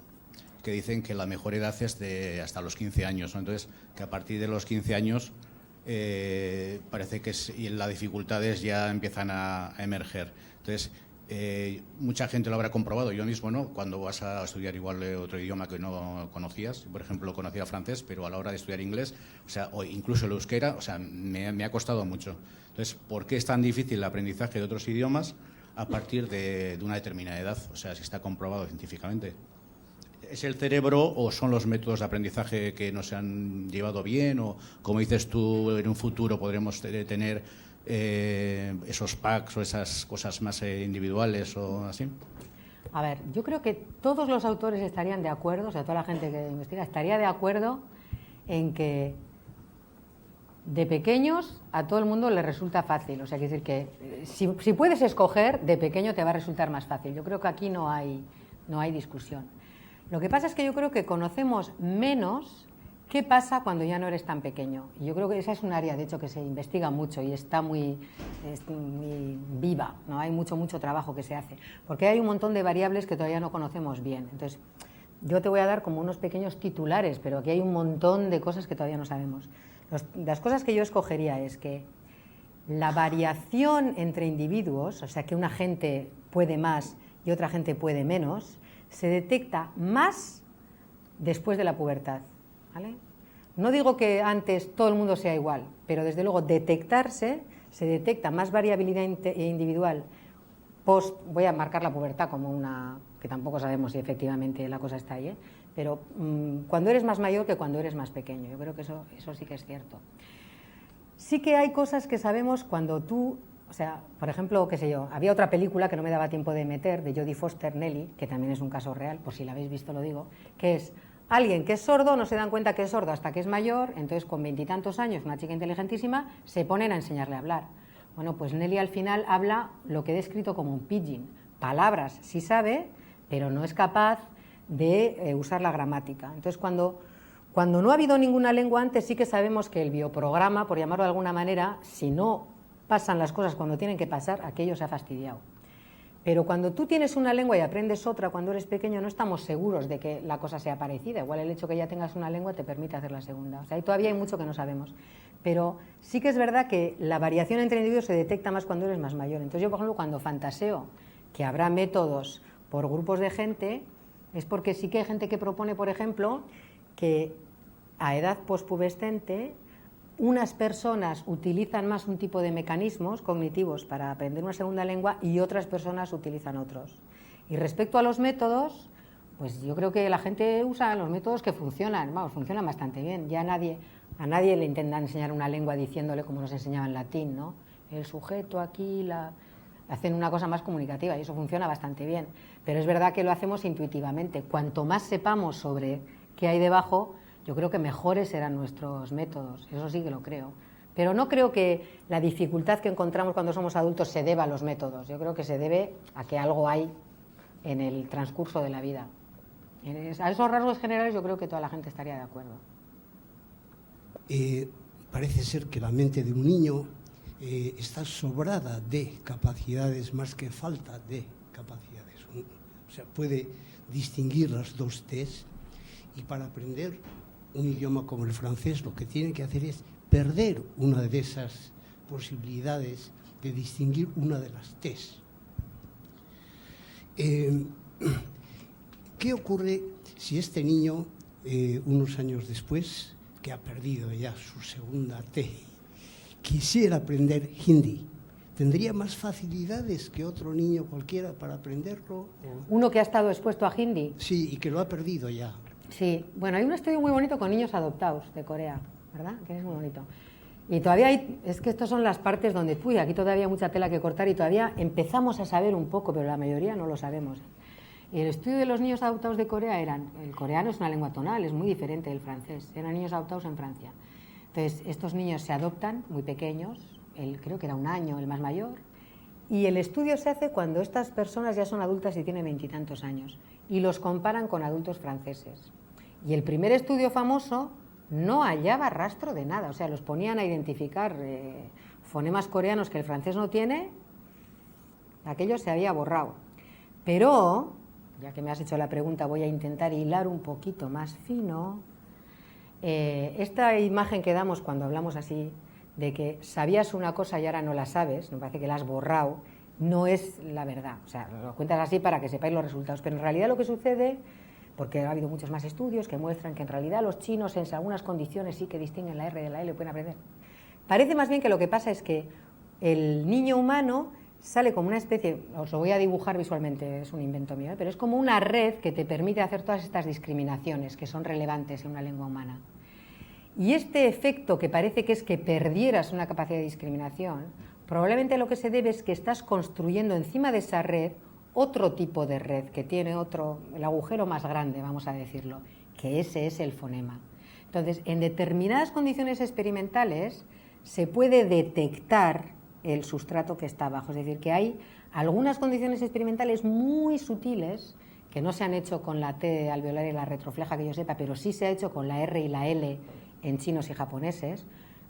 que dicen que la mejor edad es de hasta los 15 años, ¿no? Entonces, que a partir de los 15 años parece que las dificultades ya empiezan a emerger. Entonces, mucha gente lo habrá comprobado, yo mismo no, cuando vas a estudiar igual otro idioma que no conocías. Por ejemplo, conocía francés, pero a la hora de estudiar inglés, o incluso el euskera, me ha costado mucho. Entonces, ¿por qué es tan difícil el aprendizaje de otros idiomas a partir de una determinada edad? O sea, si está comprobado científicamente. ¿Es el cerebro o son los métodos de aprendizaje que no se han llevado bien? O, como dices tú, en un futuro podremos tener esos packs o esas cosas más individuales o así. A ver, yo creo que todos los autores estarían de acuerdo, o sea, toda la gente que investiga estaría de acuerdo en que de pequeños a todo el mundo le resulta fácil. O sea, quiere decir que si puedes escoger, de pequeño te va a resultar más fácil. Yo creo que aquí no hay discusión. Lo que pasa es que yo creo que conocemos menos qué pasa cuando ya no eres tan pequeño. Y yo creo que esa es un área, de hecho, que se investiga mucho y está muy viva, ¿no? Hay mucho trabajo que se hace, porque hay un montón de variables que todavía no conocemos bien. Entonces, yo te voy a dar como unos pequeños titulares, pero aquí hay un montón de cosas que todavía no sabemos. Las cosas que yo escogería es que la variación entre individuos, o sea, que una gente puede más y otra gente puede menos, se detecta más después de la pubertad. ¿Vale? No digo que antes todo el mundo sea igual, pero desde luego se detecta más variabilidad individual voy a marcar la pubertad como una, que tampoco sabemos si efectivamente la cosa está ahí, pero cuando eres más mayor que cuando eres más pequeño. Yo creo que eso sí que es cierto. Sí que hay cosas que sabemos cuando tú, o sea, por ejemplo, qué sé yo, había otra película que no me daba tiempo de meter, de Jodie Foster, Nelly, que también es un caso real, por si la habéis visto lo digo, que es alguien que es sordo, no se dan cuenta que es sordo hasta que es mayor, entonces con 20 y tantos años, una chica inteligentísima, se ponen a enseñarle a hablar. Bueno, pues Nelly al final habla lo que he descrito como un pidgin. Palabras sí sabe, pero no es capaz de usar la gramática. Entonces, cuando no ha habido ninguna lengua antes, sí que sabemos que el bioprograma, por llamarlo de alguna manera, si no pasan las cosas cuando tienen que pasar, aquello se ha fastidiado. Pero cuando tú tienes una lengua y aprendes otra cuando eres pequeño, no estamos seguros de que la cosa sea parecida. Igual el hecho que ya tengas una lengua te permite hacer la segunda. O sea, ahí todavía hay mucho que no sabemos. Pero sí que es verdad que la variación entre individuos se detecta más cuando eres más mayor. Entonces yo, por ejemplo, cuando fantaseo que habrá métodos por grupos de gente, es porque sí que hay gente que propone, por ejemplo, que a edad pospubescente unas personas utilizan más un tipo de mecanismos cognitivos para aprender una segunda lengua y otras personas utilizan otros. Y respecto a los métodos, pues yo creo que la gente usa los métodos que funcionan, funcionan bastante bien. Ya a nadie le intentan enseñar una lengua diciéndole como nos enseñaban latín, ¿no? El sujeto aquí, hacen una cosa más comunicativa y eso funciona bastante bien. Pero es verdad que lo hacemos intuitivamente. Cuanto más sepamos sobre qué hay debajo, yo creo que mejores serán nuestros métodos, eso sí que lo creo. Pero no creo que la dificultad que encontramos cuando somos adultos se deba a los métodos. Yo creo que se debe a que algo hay en el transcurso de la vida. A esos rasgos generales yo creo que toda la gente estaría de acuerdo. Parece ser que la mente de un niño está sobrada de capacidades más que falta de capacidades. O sea, puede distinguir las dos T's y para aprender un idioma como el francés lo que tiene que hacer es perder una de esas posibilidades de distinguir una de las T's. ¿Qué ocurre si este niño, unos años después, que ha perdido ya su segunda T, quisiera aprender hindi? ¿Tendría más facilidades que otro niño cualquiera para aprenderlo? ¿Uno que ha estado expuesto a hindi? Sí, y que lo ha perdido ya. Sí, bueno, hay un estudio muy bonito con niños adoptados de Corea, ¿verdad? Que es muy bonito. Y todavía es que estas son las partes donde, aquí todavía hay mucha tela que cortar y todavía empezamos a saber un poco, pero la mayoría no lo sabemos. Y el estudio de los niños adoptados de Corea el coreano es una lengua tonal, es muy diferente del francés, eran niños adoptados en Francia. Entonces, estos niños se adoptan muy pequeños, creo que era 1 año el más mayor, y el estudio se hace cuando estas personas ya son adultas y tienen 20 y tantos años, y los comparan con adultos franceses. Y el primer estudio famoso no hallaba rastro de nada, o sea, los ponían a identificar fonemas coreanos que el francés no tiene, aquello se había borrado. Pero, ya que me has hecho la pregunta, voy a intentar hilar un poquito más fino. Esta imagen que damos cuando hablamos así, de que sabías una cosa y ahora no la sabes, me parece que la has borrado, no es la verdad. O sea, lo cuentas así para que sepáis los resultados, pero en realidad lo que sucede, porque ha habido muchos más estudios que muestran que en realidad los chinos en algunas condiciones sí que distinguen la R de la L, pueden aprender. Parece más bien que lo que pasa es que el niño humano sale como una especie, os lo voy a dibujar visualmente, es un invento mío, pero es como una red que te permite hacer todas estas discriminaciones que son relevantes en una lengua humana. Y este efecto que parece que es que perdieras una capacidad de discriminación, probablemente lo que se debe es que estás construyendo encima de esa red otro tipo de red que tiene el agujero más grande, vamos a decirlo, que ese es el fonema. Entonces, en determinadas condiciones experimentales se puede detectar el sustrato que está abajo, es decir, que hay algunas condiciones experimentales muy sutiles que no se han hecho con la T alveolar y la retrofleja que yo sepa, pero sí se ha hecho con la R y la L en chinos y japoneses,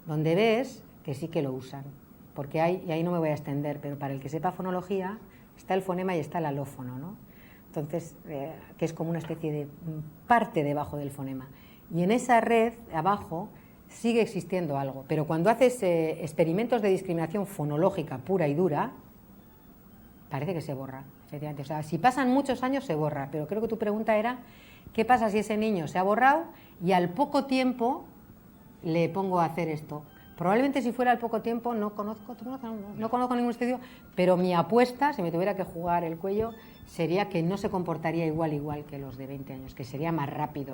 donde ves que sí que lo usan, porque hay, y ahí no me voy a extender, pero para el que sepa fonología, está el fonema y está el alófono, ¿no? Entonces, que es como una especie de parte debajo del fonema. Y en esa red, abajo, sigue existiendo algo, pero cuando haces experimentos de discriminación fonológica pura y dura, parece que se borra, efectivamente. O sea, si pasan muchos años se borra, pero creo que tu pregunta era, ¿qué pasa si ese niño se ha borrado y al poco tiempo le pongo a hacer esto? Probablemente si fuera al poco tiempo, no conozco ningún estudio, pero mi apuesta, si me tuviera que jugar el cuello, sería que no se comportaría igual que los de 20 años, que sería más rápido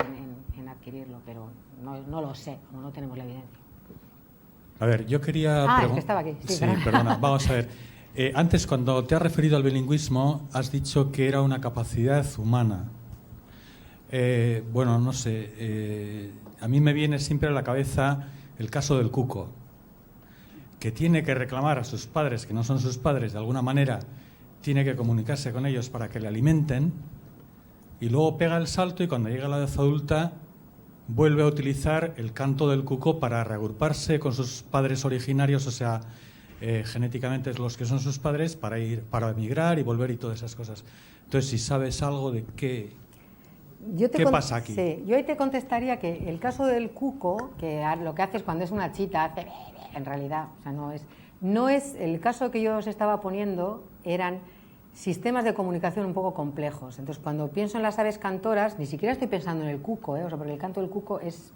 en adquirirlo, pero no lo sé, como no tenemos la evidencia. A ver, yo quería... es que estaba aquí. Sí, perdona, vamos a ver. Antes, cuando te has referido al bilingüismo, has dicho que era una capacidad humana. Bueno, no sé, a mí me viene siempre a la cabeza el caso del cuco, que tiene que reclamar a sus padres, que no son sus padres, de alguna manera tiene que comunicarse con ellos para que le alimenten, y luego pega el salto y cuando llega a la edad adulta vuelve a utilizar el canto del cuco para reagruparse con sus padres originarios, o sea, genéticamente es los que son sus padres, para emigrar y volver y todas esas cosas. Entonces, si sabes algo de ¿qué pasa aquí? Sí, yo ahí te contestaría que el caso del cuco, que lo que hace es cuando es una chita, hace en realidad, o sea, no es el caso que yo os estaba poniendo, eran sistemas de comunicación un poco complejos. Entonces, cuando pienso en las aves cantoras, ni siquiera estoy pensando en el cuco, o sea, porque el canto del cuco es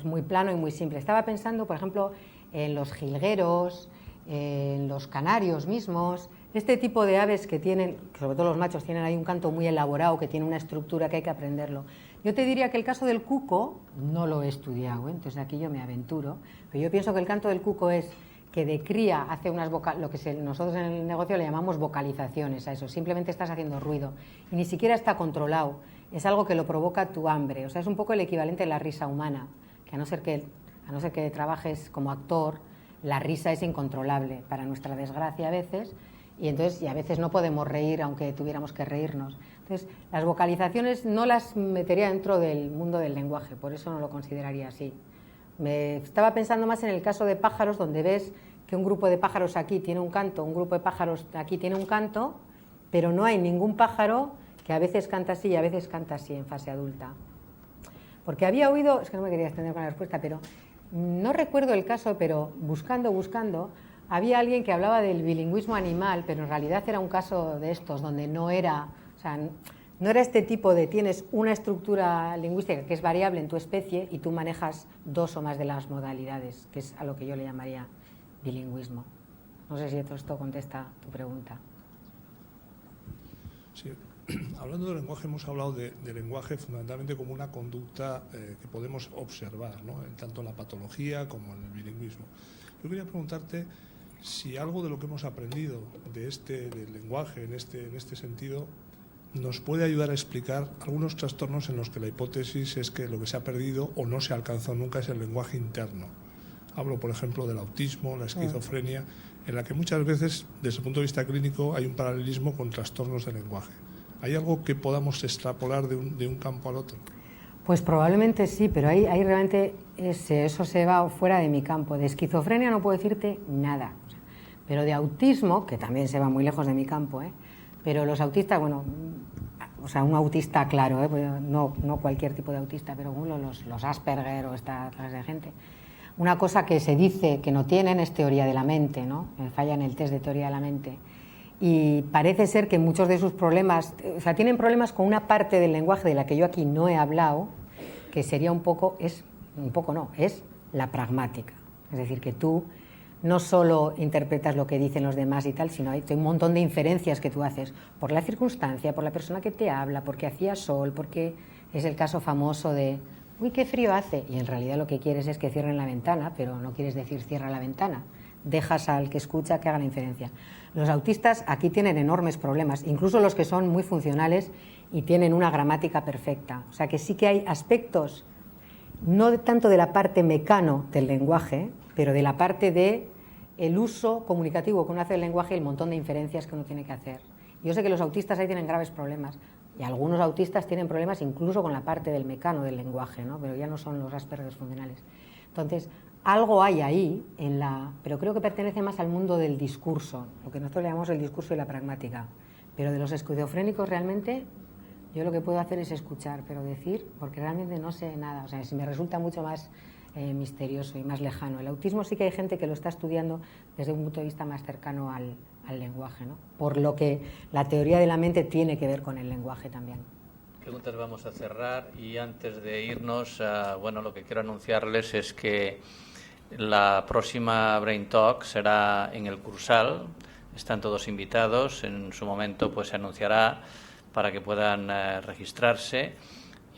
muy plano y muy simple. Estaba pensando, por ejemplo, en los jilgueros, en los canarios mismos, este tipo de aves que tienen, sobre todo los machos, tienen ahí un canto muy elaborado, que tiene una estructura que hay que aprenderlo. Yo te diría que el caso del cuco, no lo he estudiado, entonces aquí yo me aventuro, pero yo pienso que el canto del cuco es que de cría hace lo que nosotros en el negocio le llamamos vocalizaciones a eso, simplemente estás haciendo ruido y ni siquiera está controlado, es algo que lo provoca tu hambre, o sea, es un poco el equivalente a la risa humana, que a no ser que trabajes como actor, la risa es incontrolable, para nuestra desgracia a veces, y a veces no podemos reír aunque tuviéramos que reírnos. Entonces, las vocalizaciones no las metería dentro del mundo del lenguaje, por eso no lo consideraría así. Me estaba pensando más en el caso de pájaros, donde ves que un grupo de pájaros aquí tiene un canto, un grupo de pájaros aquí tiene un canto, pero no hay ningún pájaro que a veces canta así y a veces canta así en fase adulta. Porque había oído, es que no me quería extender con la respuesta, pero no recuerdo el caso, pero buscando, había alguien que hablaba del bilingüismo animal, pero en realidad era un caso de estos, donde no era este tipo de tienes una estructura lingüística que es variable en tu especie y tú manejas 2 o más de las modalidades, que es a lo que yo le llamaría bilingüismo. No sé si esto contesta tu pregunta. Sí. hablando del lenguaje, hemos hablado de lenguaje fundamentalmente como una conducta que podemos observar, ¿no? Tanto en la patología como en el bilingüismo. Yo quería preguntarte si algo de lo que hemos aprendido del lenguaje en este sentido nos puede ayudar a explicar algunos trastornos en los que la hipótesis es que lo que se ha perdido o no se ha alcanzado nunca es el lenguaje interno. Hablo, por ejemplo, del autismo, la esquizofrenia, en la que muchas veces, desde el punto de vista clínico, hay un paralelismo con trastornos del lenguaje. ¿Hay algo que podamos extrapolar de un campo al otro? Pues probablemente sí, pero ahí realmente eso se va fuera de mi campo. De esquizofrenia no puedo decirte nada, pero de autismo, que también se va muy lejos de mi campo, pero los autistas, bueno, o sea, un autista claro, no cualquier tipo de autista, pero los Asperger o esta clase de gente. Una cosa que se dice que no tienen es teoría de la mente, ¿no? Falla en el test de teoría de la mente. Y parece ser que muchos de sus problemas, o sea, tienen problemas con una parte del lenguaje de la que yo aquí no he hablado, que sería es la pragmática. Es decir, que tú no solo interpretas lo que dicen los demás y tal, sino hay un montón de inferencias que tú haces por la circunstancia, por la persona que te habla, porque hacía sol, porque es el caso famoso de uy, qué frío hace, y en realidad lo que quieres es que cierren la ventana, pero no quieres decir cierra la ventana, dejas al que escucha que haga la inferencia. Los autistas aquí tienen enormes problemas, incluso los que son muy funcionales y tienen una gramática perfecta. O sea que sí que hay aspectos, no tanto de la parte mecano del lenguaje, pero de la parte de el uso comunicativo que uno hace del lenguaje y el montón de inferencias que uno tiene que hacer. Yo sé que los autistas ahí tienen graves problemas, y algunos autistas tienen problemas incluso con la parte del mecano del lenguaje, ¿no? Pero ya no son los Asperger funcionales. Entonces, algo hay ahí, pero creo que pertenece más al mundo del discurso, lo que nosotros llamamos el discurso y la pragmática. Pero de los esquizofrénicos realmente, yo lo que puedo hacer es escuchar, pero decir, porque realmente no sé nada. O sea, me resulta mucho más misterioso y más lejano. El autismo sí que hay gente que lo está estudiando desde un punto de vista más cercano al lenguaje, ¿no? Por lo que la teoría de la mente tiene que ver con el lenguaje también. Preguntas vamos a cerrar y antes de irnos, bueno, lo que quiero anunciarles es que la próxima Brain Talk será en el Cursal, están todos invitados, en su momento pues se anunciará para que puedan registrarse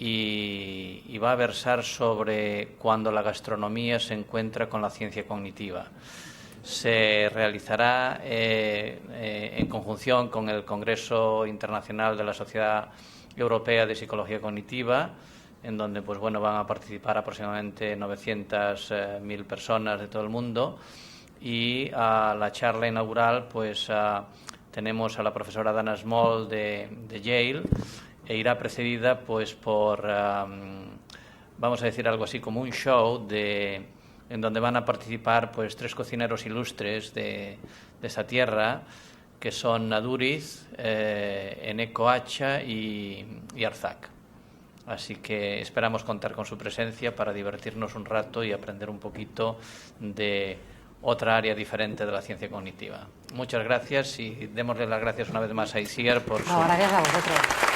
y va a versar sobre cuando la gastronomía se encuentra con la ciencia cognitiva. Se realizará en conjunción con el Congreso Internacional de la Sociedad Europea de Psicología Cognitiva, en donde pues bueno van a participar aproximadamente 900.000 personas de todo el mundo, y a la charla inaugural pues tenemos a la profesora Dana Small de Yale, e irá precedida pues por vamos a decir algo así como un show en donde van a participar pues 3 cocineros ilustres de esa tierra, que son Aduriz, Eneko Hacha y Arzac. Así que esperamos contar con su presencia para divertirnos un rato y aprender un poquito de otra área diferente de la ciencia cognitiva. Muchas gracias y démosle las gracias una vez más a Isier por su... gracias a vosotros.